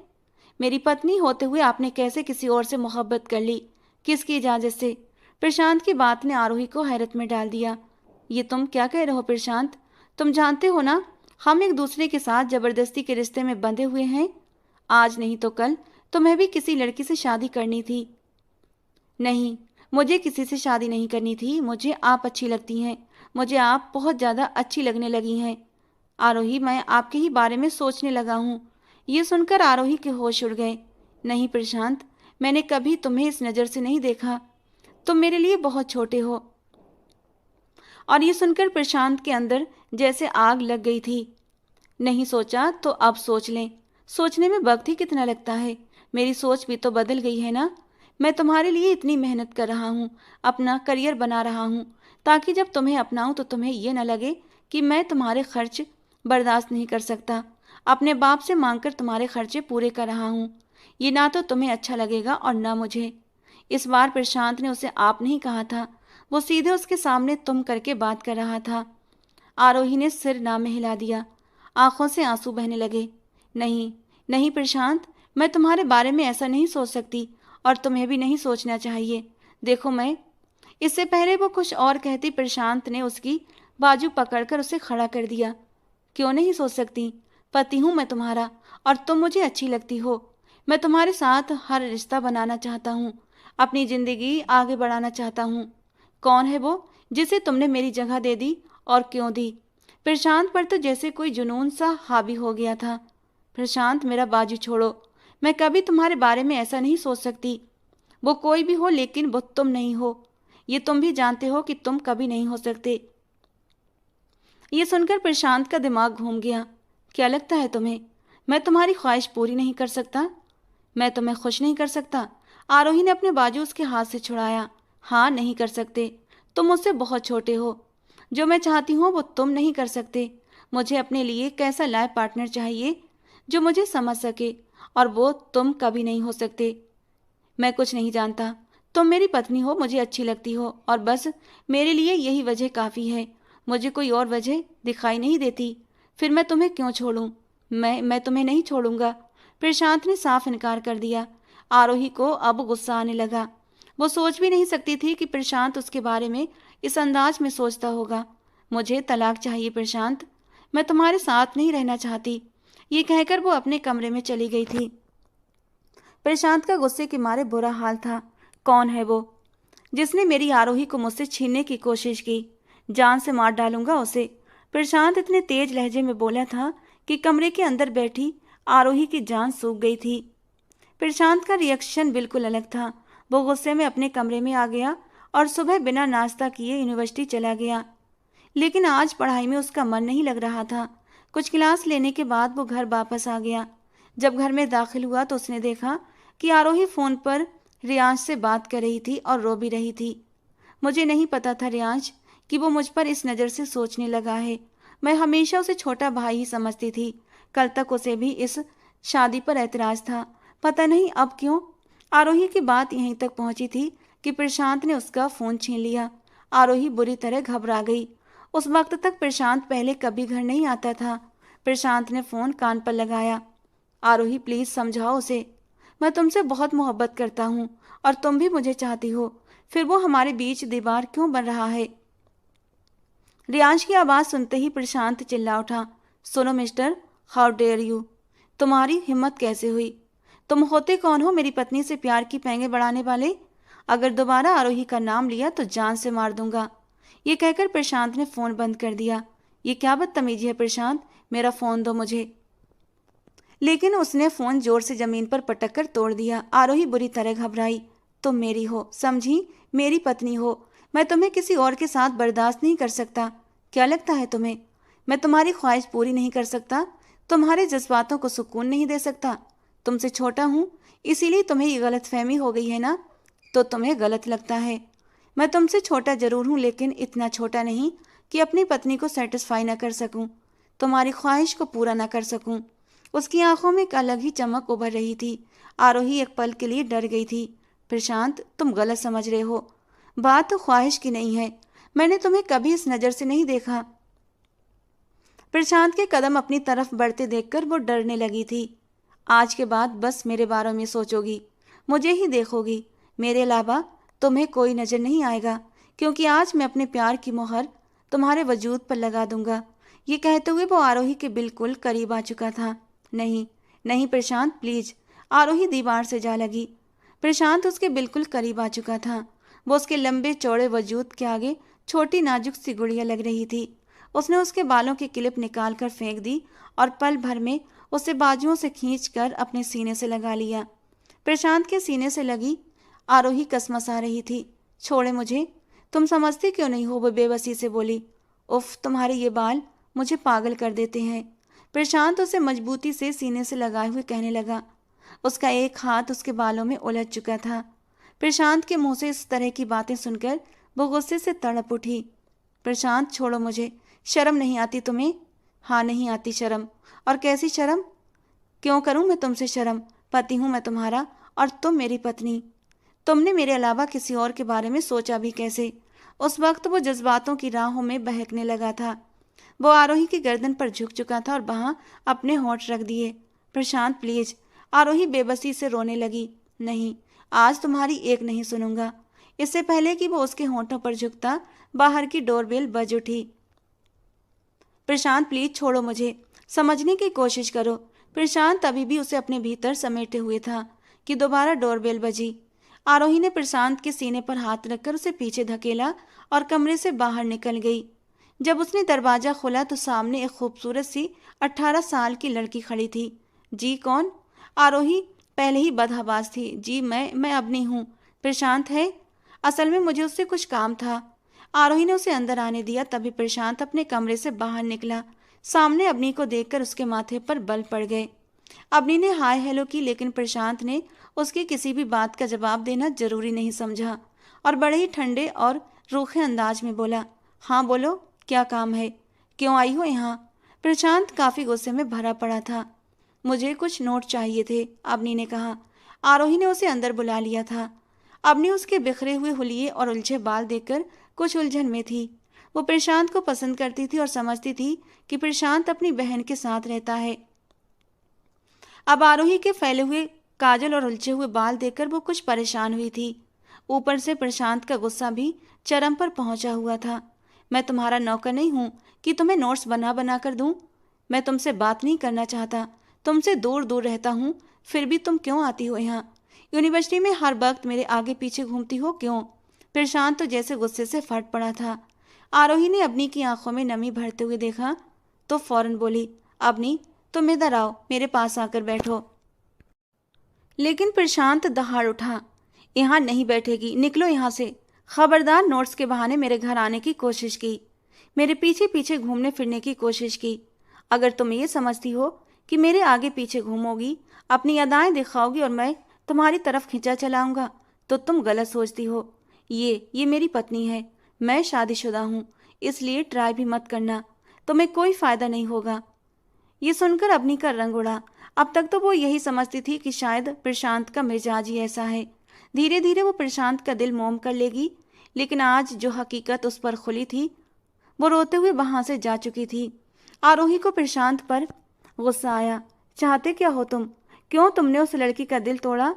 मेरी पत्नी होते हुए आपने कैसे किसी और से मोहब्बत कर ली? किसकी इजाजत से? प्रशांत की बात ने आरोही को हैरत में डाल दिया। ये तुम क्या कह रहे हो प्रशांत? तुम जानते हो ना, हम एक दूसरे के साथ जबरदस्ती के रिश्ते में बंधे हुए हैं। आज नहीं तो कल तुम्हें भी किसी लड़की से शादी करनी थी। नहीं, मुझे किसी से शादी नहीं करनी थी। मुझे आप अच्छी लगती हैं। मुझे आप बहुत ज़्यादा अच्छी लगने लगी हैं। आरोही, मैं आपके ही बारे में सोचने लगा हूँ। ये सुनकर आरोही के होश उड़ गए। नहीं प्रशांत, मैंने कभी तुम्हें इस नज़र से नहीं देखा। तुम मेरे लिए बहुत छोटे हो। और ये सुनकर प्रशांत के अंदर जैसे आग लग गई थी। नहीं सोचा तो अब सोच लें। सोचने में वक्त ही कितना लगता है। मेरी सोच भी तो बदल गई है ना। मैं तुम्हारे लिए इतनी मेहनत कर रहा हूँ, अपना करियर बना रहा हूँ, ताकि जब तुम्हें अपनाऊँ तो तुम्हें ये न लगे कि मैं तुम्हारे खर्च बर्दाश्त नहीं कर सकता। अपने बाप से मांगकर तुम्हारे खर्चे पूरे कर रहा हूँ। ये ना तो तुम्हें अच्छा लगेगा और ना मुझे। इस बार प्रशांत ने उसे आप नहीं कहा था। वो सीधे उसके सामने तुम करके बात कर रहा था। आरोही ने सिर ना में हिला दिया। आंखों से आंसू बहने लगे। नहीं नहीं प्रशांत, मैं तुम्हारे बारे में ऐसा नहीं सोच सकती और तुम्हें भी नहीं सोचना चाहिए। देखो मैं। इससे पहले वो कुछ और कहती, प्रशांत ने उसकी बाजू पकड़कर उसे खड़ा कर दिया। क्यों नहीं सोच सकती? पति हूं मैं तुम्हारा और तुम मुझे अच्छी लगती हो। मैं तुम्हारे साथ हर रिश्ता बनाना चाहता हूँ, अपनी जिंदगी आगे बढ़ाना चाहता हूँ। कौन है वो जिसे तुमने मेरी जगह दे दी और क्यों दी? प्रशांत पर तो जैसे कोई जुनून सा हावी हो गया था। प्रशांत, मेरा बाजू छोड़ो। मैं कभी तुम्हारे बारे में ऐसा नहीं सोच सकती। वो कोई भी हो, लेकिन वो तुम नहीं हो। ये तुम भी जानते हो कि तुम कभी नहीं हो सकते। ये सुनकर प्रशांत का दिमाग घूम गया। क्या लगता है तुम्हें मैं तुम्हारी ख्वाहिश पूरी नहीं कर सकता? मैं तुम्हें खुश नहीं कर सकता? आरोही ने अपने बाजू उसके हाथ से छुड़ाया। हाँ, नहीं कर सकते। तुम मुझसे बहुत छोटे हो। जो मैं चाहती हूँ वो तुम नहीं कर सकते। मुझे अपने लिए कैसा लाइफ पार्टनर चाहिए जो मुझे समझ सके, और वो तुम कभी नहीं हो सकते। मैं कुछ नहीं जानता। तुम मेरी पत्नी हो, मुझे अच्छी लगती हो, और बस मेरे लिए यही वजह काफ़ी है। मुझे कोई और वजह दिखाई नहीं देती। फिर मैं तुम्हें क्यों छोड़ूं? मैं तुम्हें नहीं छोड़ूंगा। प्रशांत ने साफ इनकार कर दिया। आरोही को अब गुस्सा आने लगा। वो सोच भी नहीं सकती थी कि प्रशांत उसके बारे में इस अंदाज में सोचता होगा। मुझे तलाक चाहिए प्रशांत। मैं तुम्हारे साथ नहीं रहना चाहती। ये कहकर वो अपने कमरे में चली गई थी। प्रशांत का गुस्से के मारे बुरा हाल था। कौन है वो जिसने मेरी आरोही को मुझसे छीनने की कोशिश की? जान से मार डालूंगा उसे। प्रशांत इतने तेज लहजे में बोला था कि कमरे के अंदर बैठी आरोही की जान सूख गई थी। प्रशांत का रिएक्शन बिल्कुल अलग था। वो गुस्से में अपने कमरे में आ गया और सुबह बिना नाश्ता किए यूनिवर्सिटी चला गया। लेकिन आज पढ़ाई में उसका मन नहीं लग रहा था। कुछ क्लास लेने के बाद वो घर वापस आ गया। जब घर में दाखिल हुआ तो उसने देखा कि आरोही फोन पर रियांश से बात कर रही थी और रो भी रही थी। मुझे नहीं पता था रियांश कि वो मुझ पर इस नज़र से सोचने लगा है। मैं हमेशा उसे छोटा भाई ही समझती थी। कल तक उसे भी इस शादी पर ऐतराज था। पता नहीं अब क्यों। आरोही की बात यहीं तक पहुंची थी कि प्रशांत ने उसका फ़ोन छीन लिया। आरोही बुरी तरह घबरा गई। उस वक्त तक प्रशांत पहले कभी घर नहीं आता था। प्रशांत ने फ़ोन कान पर लगाया। आरोही, प्लीज़ समझाओ उसे। मैं तुमसे बहुत मोहब्बत करता हूँ और तुम भी मुझे चाहती हो। फिर वो हमारे बीच दीवार क्यों बन रहा है? रियांश की आवाज़ सुनते ही प्रशांत चिल्ला उठा। सुनो मिस्टर, हाउ डेयर यू? तुम्हारी हिम्मत कैसे हुई? तुम होते कौन हो मेरी पत्नी से प्यार की पैंगे बढ़ाने वाले? अगर दोबारा आरोही का नाम लिया तो जान से मार दूंगा। ये कहकर प्रशांत ने फ़ोन बंद कर दिया। ये क्या बदतमीजी है प्रशांत? मेरा फ़ोन दो मुझे। लेकिन उसने फ़ोन जोर से ज़मीन पर पटक कर तोड़ दिया। आरोही बुरी तरह घबराई। तुम मेरी हो, समझी? मेरी पत्नी हो। मैं तुम्हें किसी और के साथ बर्दाश्त नहीं कर सकता। क्या लगता है तुम्हें मैं तुम्हारी ख्वाहिश पूरी नहीं कर सकता? तुम्हारे जज्बातों को सुकून नहीं दे सकता? तुमसे छोटा हूँ, इसीलिए तुम्हें ये गलतफहमी हो गई है ना? तो तुम्हें गलत लगता है। मैं तुमसे छोटा जरूर हूँ, लेकिन इतना छोटा नहीं कि अपनी पत्नी को सेटिस्फाई न कर सकूँ, तुम्हारी ख्वाहिश को पूरा न कर सकूँ। उसकी आंखों में एक अलग ही चमक उभर रही थी। आरोही एक पल के लिए डर गई थी। प्रशांत, तुम गलत समझ रहे हो। बात तो ख्वाहिश की नहीं है। मैंने तुम्हें कभी इस नज़र से नहीं देखा। प्रशांत के कदम अपनी तरफ बढ़ते देखकर वो डरने लगी थी। आज के बाद बस मेरे बारे में सोचोगी, मुझे ही देखोगी। मेरे अलावा तुम्हें कोई नज़र नहीं आएगा, क्योंकि आज मैं अपने प्यार की मोहर तुम्हारे वजूद पर लगा दूंगा। ये कहते हुए वो आरोही के बिल्कुल करीब आ चुका था। नहीं नहीं प्रशांत, प्लीज। आरोही दीवार से जा लगी। प्रशांत उसके बिल्कुल करीब आ चुका था। वो उसके लंबे चौड़े वजूद के आगे छोटी नाजुक सी गुड़िया लग रही थी। उसने उसके बालों की क्लिप निकाल कर फेंक दी और पल भर में उसे बाजुओं से खींचकर अपने सीने से लगा लिया। प्रशांत के सीने से लगी आरोही कसमसा रही थी। छोड़े मुझे। तुम समझती क्यों नहीं हो? वो बेबसी से बोली। उफ, तुम्हारे ये बाल मुझे पागल कर देते हैं। प्रशांत उसे मजबूती से सीने से लगाए हुए कहने लगा। उसका एक हाथ उसके बालों में उलझ चुका था। प्रशांत के मुंह से इस तरह की बातें सुनकर वो गुस्से से तड़प उठी। प्रशांत, छोड़ो मुझे। शर्म नहीं आती तुम्हें? हाँ, नहीं आती शर्म। और कैसी शर्म? क्यों करूं मैं तुमसे शर्म? पति हूं मैं तुम्हारा और तुम मेरी पत्नी। तुमने मेरे अलावा किसी और के बारे में सोचा भी कैसे? उस वक्त वो जज्बातों की राहों में बहकने लगा था। वो आरोही की गर्दन पर झुक चुका था और वहां अपने होंठ रख दिए। प्रशांत, प्लीज। आरोही बेबसी से रोने लगी। नहीं, आज तुम्हारी एक नहीं सुनूंगा। इससे पहले कि वो उसके होंठों पर झुकता, बाहर की डोरबेल बज उठी। प्रशांत प्लीज छोड़ो मुझे, समझने की कोशिश करो। प्रशांत अभी भी उसे अपने भीतर समेटे हुए था कि दोबारा डोरबेल बजी। आरोही ने प्रशांत के सीने पर हाथ रखकर उसे पीछे धकेला और कमरे से बाहर निकल गई। जब उसने दरवाजा खोला तो सामने एक खूबसूरत सी 18 साल की लड़की खड़ी थी। जी कौन? आरोही पहले ही बदहवास थी। जी मैं अबनी हूँ। प्रशांत है? असल में मुझे उससे कुछ काम था। आरोही ने उसे अंदर आने दिया। तभी प्रशांत अपने कमरे से बाहर निकला। सामने अबनी को देखकर उसके माथे पर बल पड़ गए। अबनी ने हाय हेलो की, लेकिन प्रशांत ने उसकी किसी भी बात का जवाब देना जरूरी नहीं समझा और बड़े ही ठंडे और रूखे अंदाज में बोला, हाँ बोलो, क्या काम है? क्यों आई हो यहाँ? प्रशांत काफी गुस्से में भरा पड़ा था। मुझे कुछ नोट चाहिए थे, अबनी ने कहा। आरोही ने उसे अंदर बुला लिया था। अबनी उसके बिखरे हुए हुलिये और उलझे बाल देखकर कुछ उलझन में थी। वो प्रशांत को पसंद करती थी और समझती थी कि प्रशांत अपनी बहन के साथ रहता है। अब आरोही के फैले हुए काजल और उलझे हुए बाल देखकर वो कुछ परेशान हुई थी। ऊपर से प्रशांत का गुस्सा भी चरम पर पहुंचा हुआ था। मैं तुम्हारा नौकर नहीं हूं कि तुम्हें नोट्स बना बना कर दूं। मैं तुमसे बात नहीं करना चाहता, तुमसे दूर दूर रहता हूं, फिर भी तुम क्यों आती हो यहाँ? यूनिवर्सिटी में हर वक्त मेरे आगे पीछे घूमती हो क्यों? प्रशांत तो जैसे गुस्से से फट पड़ा था। आरोही ने अबनी की आंखों में नमी भरते हुए देखा तो फौरन बोली, अबनी तुम इधर आओ, मेरे पास आकर बैठो। लेकिन प्रशांत दहाड़ उठा, यहाँ नहीं बैठेगी, निकलो यहाँ से। खबरदार नोट्स के बहाने मेरे घर आने की कोशिश की, मेरे पीछे पीछे घूमने फिरने की कोशिश की। अगर तुम ये समझती हो कि मेरे आगे पीछे घूमोगी, अपनी अदाएं दिखाओगी और मैं तुम्हारी तरफ खींचा चलाऊंगा, तो तुम गलत सोचती हो। ये मेरी पत्नी है, मैं शादीशुदा हूँ, इसलिए ट्राई भी मत करना, तुम्हें कोई फायदा नहीं होगा। ये सुनकर अबनी का रंग उड़ा। अब तक तो वो यही समझती थी कि शायद प्रशांत का मिजाज ही ऐसा है, धीरे धीरे वो प्रशांत का दिल मोम कर लेगी। लेकिन आज जो हकीकत उस पर खुली थी, वो रोते हुए वहां से जा चुकी थी। आरोही को प्रशांत पर गुस्सा आया। चाहते क्या हो तुम? क्यों तुमने उस लड़की का दिल तोड़ा?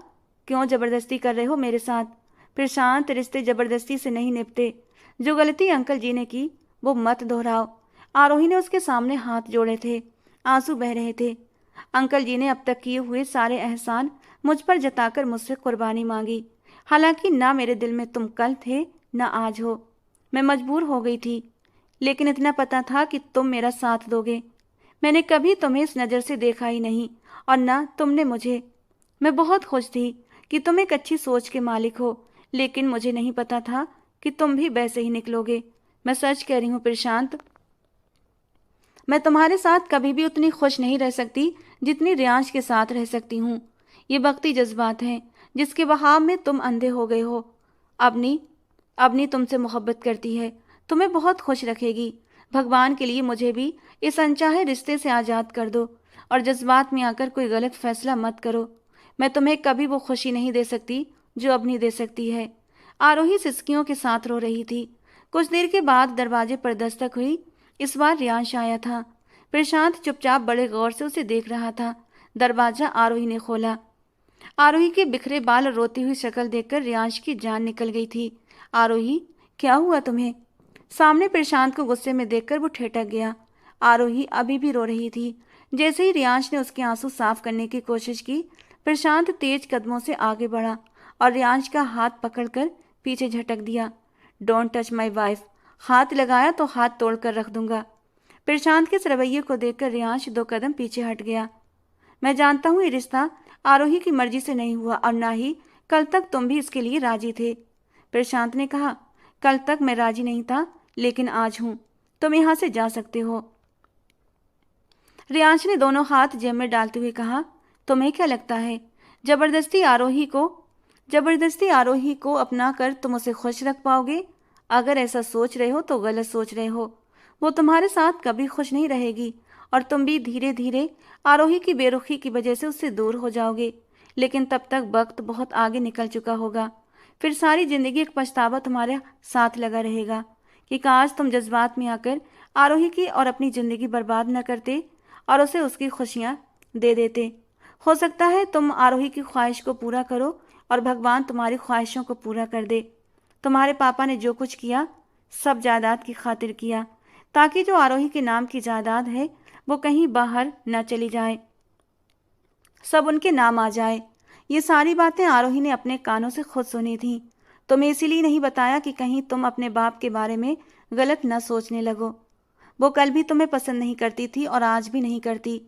क्यों जबरदस्ती कर रहे हो मेरे साथ? प्रशांत, रिश्ते जबरदस्ती से नहीं निपटे। जो गलती अंकल जी ने की वो मत दोहराओ। आरोही ने उसके सामने हाथ जोड़े थे, आंसू बह रहे थे। अंकल जी ने अब तक किए हुए सारे एहसान मुझ पर जताकर मुझसे कुर्बानी मांगी। हालांकि ना मेरे दिल में तुम कल थे ना आज हो। मैं मजबूर हो गई थी, लेकिन इतना पता था कि तुम मेरा साथ दोगे। मैंने कभी तुम्हें इस नज़र से देखा ही नहीं और ना तुमने मुझे। मैं बहुत खुश थी कि तुम एक अच्छी सोच के मालिक हो, लेकिन मुझे नहीं पता था कि तुम भी वैसे ही निकलोगे। मैं सच कह रही हूँ प्रशांत, मैं तुम्हारे साथ कभी भी उतनी खुश नहीं रह सकती जितनी रियांश के साथ रह सकती हूँ। ये वक्ती जज्बात हैं जिसके बहाव में तुम अंधे हो गए हो। अबनी अबनी तुमसे मोहब्बत करती है, तुम्हें बहुत खुश रखेगी। भगवान के लिए मुझे भी इस अनचाहे रिश्ते से आज़ाद कर दो और जज्बात में आकर कोई गलत फैसला मत करो। मैं तुम्हें कभी वो खुशी नहीं दे सकती जो अबनी दे सकती है। आरोही सिसकियों के साथ रो रही थी। कुछ देर के बाद दरवाजे पर दस्तक हुई। इस बार रियांश आया था। प्रशांत चुपचाप बड़े गौर से उसे देख रहा था। दरवाजा आरोही ने खोला। आरोही के बिखरे बाल और रोती हुई शक्ल देखकर रियांश की जान निकल गई थी। आरोही, क्या हुआ तुम्हें? सामने प्रशांत को गुस्से में देखकर वो ठिठक गया। आरोही अभी भी रो रही थी। जैसे ही रियांश ने उसके आंसू साफ करने की कोशिश की, प्रशांत तेज कदमों से आगे बढ़ा और रियांश का हाथ पकड़कर पीछे झटक दिया। डोंट टच माई वाइफ, हाथ लगाया तो हाथ तोड़कर रख दूंगा। प्रशांत के इस रवैये को देखकर रियांश 2 कदम पीछे हट गया। मैं जानता हूँ ये रिश्ता आरोही की मर्जी से नहीं हुआ और ना ही कल तक तुम भी इसके लिए राजी थे। प्रशांत ने कहा, कल तक मैं राजी नहीं था, लेकिन आज हूँ। तुम यहाँ से जा सकते हो। रियांश ने दोनों हाथ जेब में डालते हुए कहा, तुम्हें क्या लगता है जबरदस्ती आरोही को अपना कर तुम उसे खुश रख पाओगे? अगर ऐसा सोच रहे हो तो गलत सोच रहे हो। वो तुम्हारे साथ कभी खुश नहीं रहेगी और तुम भी धीरे धीरे आरोही की बेरुखी की वजह से उससे दूर हो जाओगे। लेकिन तब तक वक्त बहुत आगे निकल चुका होगा। फिर सारी जिंदगी एक पछतावा तुम्हारे साथ लगा रहेगा कि काश तुम जज्बात में आकर आरोही की और अपनी जिंदगी बर्बाद न करते और उसे उसकी खुशियां दे देते। हो सकता है तुम आरोही की ख्वाहिश को पूरा करो और भगवान तुम्हारी ख्वाहिशों को पूरा कर दे। तुम्हारे पापा ने जो कुछ किया सब जायदाद की खातिर किया, ताकि जो आरोही के नाम की जायदाद है वो कहीं बाहर न चली जाए, सब उनके नाम आ जाए। ये सारी बातें आरोही ने अपने कानों से खुद सुनी थी। तुम्हें इसीलिए नहीं बताया कि कहीं तुम अपने बाप के बारे में गलत न सोचने लगो। वो कल भी तुम्हें पसंद नहीं करती थी और आज भी नहीं करती।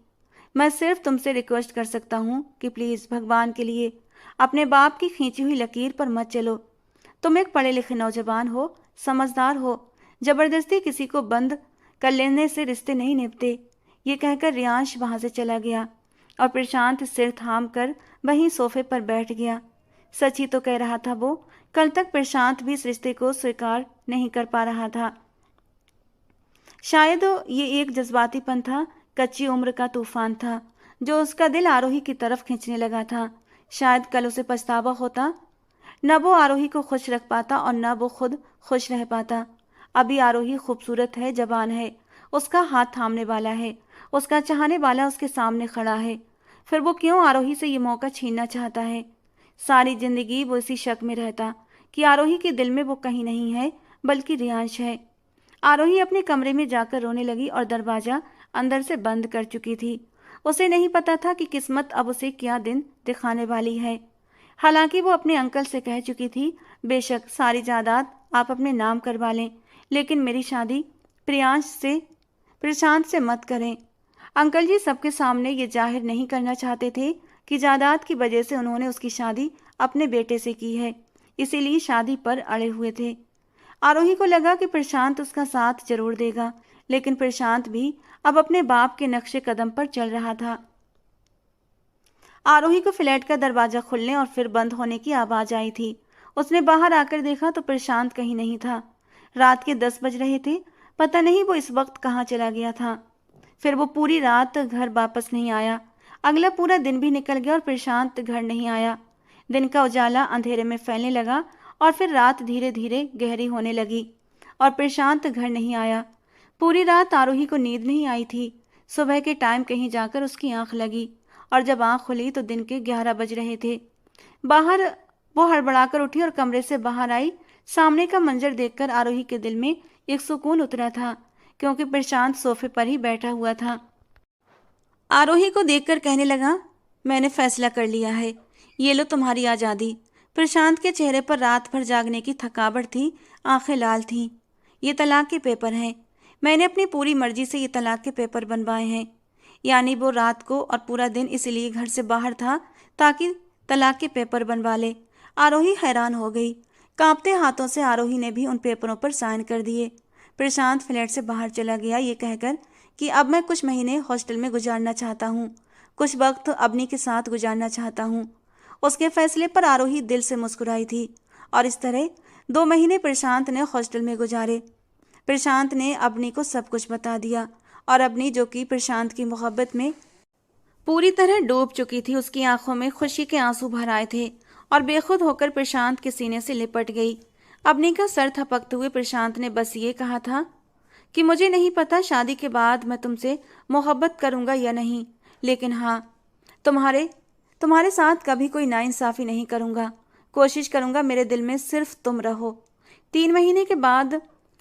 मैं सिर्फ तुमसे रिक्वेस्ट कर सकता हूँ कि प्लीज़ भगवान के लिए अपने बाप की खींची हुई लकीर पर मत चलो। तुम एक पढ़े लिखे नौजवान हो, समझदार हो। जबरदस्ती किसी को बंद कर लेने से रिश्ते नहीं निभते। ये कहकर रियांश वहां से चला गया और प्रशांत सिर थाम कर वहीं सोफे पर बैठ गया। सच ही तो कह रहा था वो। कल तक प्रशांत भी इस रिश्ते को स्वीकार नहीं कर पा रहा था। शायद ये एक जज्बातीपन था, कच्ची उम्र का तूफान था जो उसका दिल आरोही की तरफ खींचने लगा था। शायद कल उसे पछतावा होता। न वो आरोही को खुश रख पाता और न वो खुद खुश रह पाता। अभी आरोही खूबसूरत है, जवान है, उसका हाथ थामने वाला है, उसका चाहने वाला उसके सामने खड़ा है। फिर वो क्यों आरोही से ये मौका छीनना चाहता है? सारी जिंदगी वो इसी शक में रहता कि आरोही के दिल में वो कहीं नहीं है बल्कि रियांश है। आरोही अपने कमरे में जाकर रोने लगी और दरवाजा अंदर से बंद कर चुकी थी। उसे नहीं पता था कि किस्मत अब उसे क्या दिन दिखाने वाली है। हालांकि वो अपने अंकल से कह चुकी थी, बेशक सारी जायदाद आप अपने नाम करवा लें, लेकिन मेरी शादी प्रशांत से मत करें। अंकल जी सबके सामने ये जाहिर नहीं करना चाहते थे कि जायदाद की वजह से उन्होंने उसकी शादी अपने बेटे से की है, इसीलिए शादी पर अड़े हुए थे। आरोही को लगा कि प्रशांत उसका साथ जरूर देगा, लेकिन प्रशांत भी अब अपने बाप के नक्शे कदम पर चल रहा था। आरोही को फ्लैट का दरवाजा खुलने और फिर बंद होने की आवाज आई थी। उसने बाहर आकर देखा तो प्रशांत कहीं नहीं था। रात के 10 बज रहे थे। पता नहीं वो इस वक्त कहाँ चला गया था। फिर वो पूरी रात घर वापस नहीं आया। अगला पूरा दिन भी निकल गया और प्रशांत घर नहीं आया। दिन का उजाला अंधेरे में फैलने लगा और फिर रात धीरे धीरे गहरी होने लगी और प्रशांत घर नहीं आया। पूरी रात आरोही को नींद नहीं आई थी। सुबह के टाइम कहीं जाकर उसकी आंख लगी और जब आंख खुली तो दिन के 11 बज रहे थे। बाहर वो हड़बड़ाकर उठी और कमरे से बाहर आई। सामने का मंजर देखकर आरोही के दिल में एक सुकून उतरा था, क्योंकि प्रशांत सोफे पर ही बैठा हुआ था। आरोही को देखकर कहने लगा, मैंने फैसला कर लिया है, ये लो तुम्हारी आज़ादी। प्रशांत के चेहरे पर रात भर जागने की थकावट थी, आंखें लाल थीं। ये तलाक के पेपर हैं। मैंने अपनी पूरी मर्जी से ये तलाक के पेपर बनवाए हैं। यानी वो रात को और पूरा दिन इसलिए घर से बाहर था ताकि तलाक के पेपर बनवा ले। आरोही हैरान हो गई। कांपते हाथों से आरोही ने भी उन पेपरों पर साइन कर दिए। प्रशांत फ्लैट से बाहर चला गया ये कहकर कि अब मैं कुछ महीने हॉस्टल में गुजारना चाहता हूँ, कुछ वक्त अबनी के साथ गुजारना चाहता हूँ। उसके फैसले पर आरोही दिल से मुस्कुराई थी और इस तरह 2 महीने प्रशांत ने हॉस्टल में गुजारे। प्रशांत ने अबनी को सब कुछ बता दिया और अबनी, जो कि प्रशांत की मोहब्बत में पूरी तरह डूब चुकी थी, उसकी आंखों में खुशी के आंसू भर आए थे और बेखुद होकर प्रशांत के सीने से लिपट गई। अबनी का सर थपकते हुए प्रशांत ने बस ये कहा था कि मुझे नहीं पता शादी के बाद मैं तुमसे मोहब्बत करूंगा या नहीं, लेकिन हाँ, तुम्हारे साथ कभी कोई नाइंसाफी नहीं करूंगा। कोशिश करूंगा मेरे दिल में सिर्फ तुम रहो। 3 महीने के बाद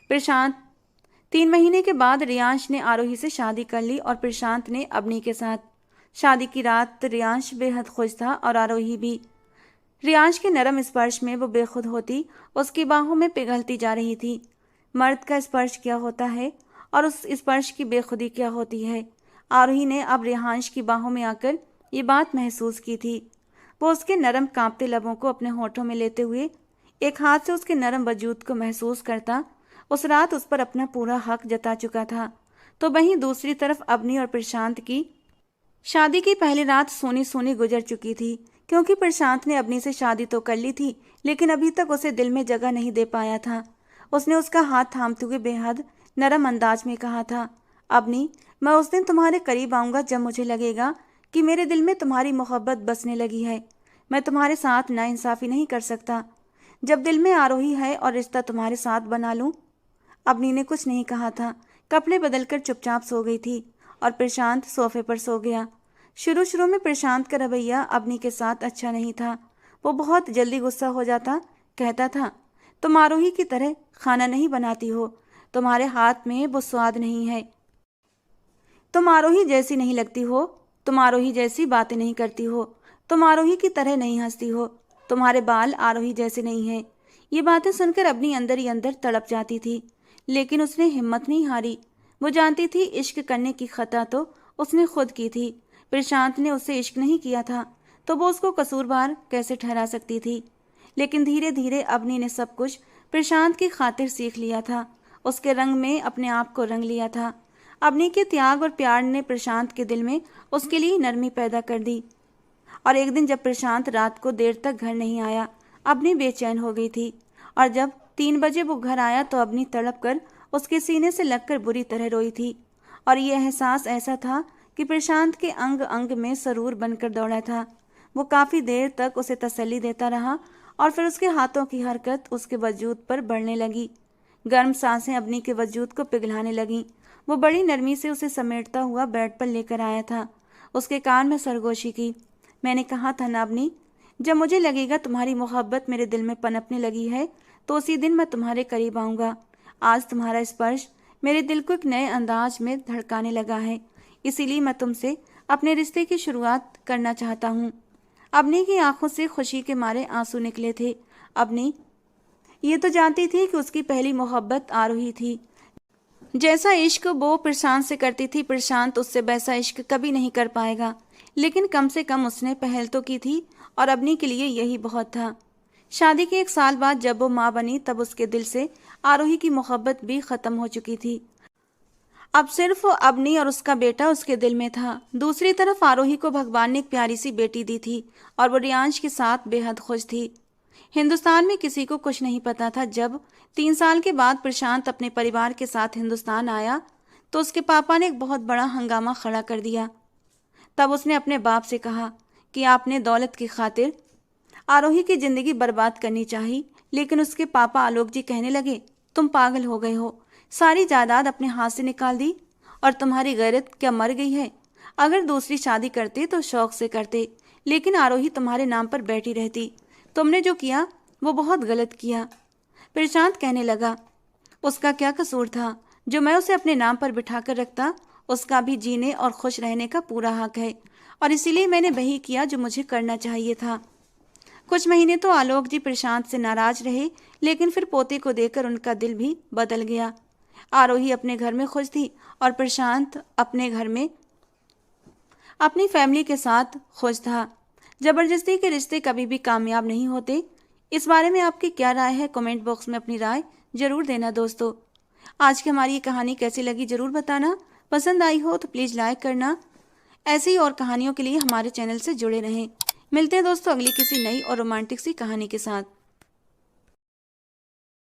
3 महीने के बाद रियांश ने आरोही से शादी कर ली और प्रशांत ने अबनी के साथ। शादी की रात रियांश बेहद खुश था और आरोही भी। रियांश के नरम स्पर्श में वो बेखुद होती, उसकी बाहों में पिघलती जा रही थी। मर्द का स्पर्श क्या होता है और उस स्पर्श की बेखुदी क्या होती है, आरोही ने अब रियांश की बाहों में आकर ये बात महसूस की थी। वो उसके नरम कांपते लबों को अपने होठों में लेते हुए एक हाथ से उसके नरम वजूद को महसूस करता उस रात उस पर अपना पूरा हक जता चुका था। तो वहीं दूसरी तरफ अबनी और प्रशांत की शादी की पहली रात सोनी सोनी गुजर चुकी थी, क्योंकि प्रशांत ने अबनी से शादी तो कर ली थी, लेकिन अभी तक उसे दिल में जगह नहीं दे पाया था। उसने उसका हाथ थामते हुए बेहद नरम अंदाज में कहा था, अबनी, मैं उस दिन तुम्हारे करीब आऊँगा जब मुझे लगेगा कि मेरे दिल में तुम्हारी मोहब्बत बसने लगी है। मैं तुम्हारे साथ नाइंसाफ़ी नहीं कर सकता। जब दिल में आरोही है और रिश्ता तुम्हारे साथ बना लूँ। अबनी ने कुछ नहीं कहा था, कपड़े बदलकर चुपचाप सो गई थी और प्रशांत सोफे पर सो गया। शुरू शुरू में प्रशांत का रवैया अवनी के साथ अच्छा नहीं था। वो बहुत जल्दी गुस्सा हो जाता, कहता था, तुम आरोही की तरह खाना नहीं बनाती हो, तुम्हारे हाथ में वो स्वाद नहीं है, तुम आरोही जैसी नहीं लगती हो, तुम आरोही जैसी बातें नहीं करती हो, तुम आरोही की तरह नहीं हंसती हो, तुम्हारे बाल आरोही जैसे नहीं हैं। ये बातें सुनकर अपनी अंदर ही अंदर तड़प जाती थी, लेकिन उसने हिम्मत नहीं हारी। वो जानती थी इश्क करने की खता तो उसने खुद की थी। प्रशांत ने उससे इश्क नहीं किया था तो वो उसको कसूरवार कैसे ठहरा सकती थी। लेकिन धीरे धीरे अवनी ने सब कुछ प्रशांत की खातिर सीख लिया था, उसके रंग में अपने आप को रंग लिया था। अवनी के त्याग और प्यार ने प्रशांत के दिल में उसके लिए नरमी पैदा कर दी। और एक दिन जब प्रशांत रात को देर तक घर नहीं आया, अवनी बेचैन हो गई थी। और जब 3 बजे वो घर आया तो अवनी तड़प कर उसके सीने से लगकर बुरी तरह रोई थी। और ये एहसास ऐसा था कि प्रशांत के अंग अंग में सरूर बनकर दौड़ा था। वो काफ़ी देर तक उसे तसल्ली देता रहा और फिर उसके हाथों की हरकत उसके वजूद पर बढ़ने लगी। गर्म सांसें अवनी के वजूद को पिघलाने लगीं। वो बड़ी नरमी से उसे समेटता हुआ बेड पर लेकर आया था। उसके कान में सरगोशी की, मैंने कहा था ना अवनी, जब मुझे लगेगा तुम्हारी मोहब्बत मेरे दिल में पनपने लगी है तो उसी दिन मैं तुम्हारे करीब आऊँगा। आज तुम्हारा स्पर्श मेरे दिल को एक नए अंदाज में धड़काने लगा है, इसीलिए मैं तुमसे अपने रिश्ते की शुरुआत करना चाहता हूँ। अवनी की आंखों से खुशी के मारे आंसू निकले थे। अवनी ये तो जानती थी कि उसकी पहली मोहब्बत आरोही थी। जैसा इश्क वो प्रशांत से करती थी, प्रशांत उससे वैसा इश्क कभी नहीं कर पाएगा। लेकिन कम से कम उसने पहल तो की थी और अवनी के लिए यही बहुत था। शादी के 1 साल बाद जब वो माँ बनी तब उसके दिल से आरोही की मोहब्बत भी खत्म हो चुकी थी। अब सिर्फ अवनी और उसका बेटा उसके दिल में था। दूसरी तरफ आरोही को भगवान ने एक प्यारी सी बेटी दी थी और वो रियांश के साथ बेहद खुश थी। हिंदुस्तान में किसी को कुछ नहीं पता था। जब 3 साल के बाद प्रशांत अपने परिवार के साथ हिंदुस्तान आया तो उसके पापा ने एक बहुत बड़ा हंगामा खड़ा कर दिया। तब उसने अपने बाप से कहा कि आपने दौलत की खातिर आरोही की जिंदगी बर्बाद करनी चाहिए। लेकिन उसके पापा आलोक जी कहने लगे, तुम पागल हो गए हो, सारी जायदाद अपने हाथ से निकाल दी और तुम्हारी गैरत क्या मर गई है? अगर दूसरी शादी करते तो शौक से करते, लेकिन आरोही तुम्हारे नाम पर बैठी रहती। तुमने जो किया वो बहुत गलत किया। प्रशांत कहने लगा, उसका क्या कसूर था जो मैं उसे अपने नाम पर बिठा कर रखता? उसका भी जीने और खुश रहने का पूरा हक है और इसीलिए मैंने वही किया जो मुझे करना चाहिए था। कुछ महीने तो आलोक जी प्रशांत से नाराज रहे, लेकिन फिर पोते को देकर उनका दिल भी बदल गया। आरोही अपने घर में खुश थी और प्रशांत अपने घर में अपनी फैमिली के साथ खुश था। जबरदस्ती के रिश्ते कभी भी कामयाब नहीं होते। इस बारे में आपकी क्या राय है? कमेंट बॉक्स में अपनी राय जरूर देना दोस्तों। आज की हमारी ये कहानी कैसी लगी जरूर बताना। पसंद आई हो तो प्लीज़ लाइक करना। ऐसी ही और कहानियों के लिए हमारे चैनल से जुड़े रहें। मिलते हैं दोस्तों अगली किसी नई और रोमांटिक सी कहानी के साथ।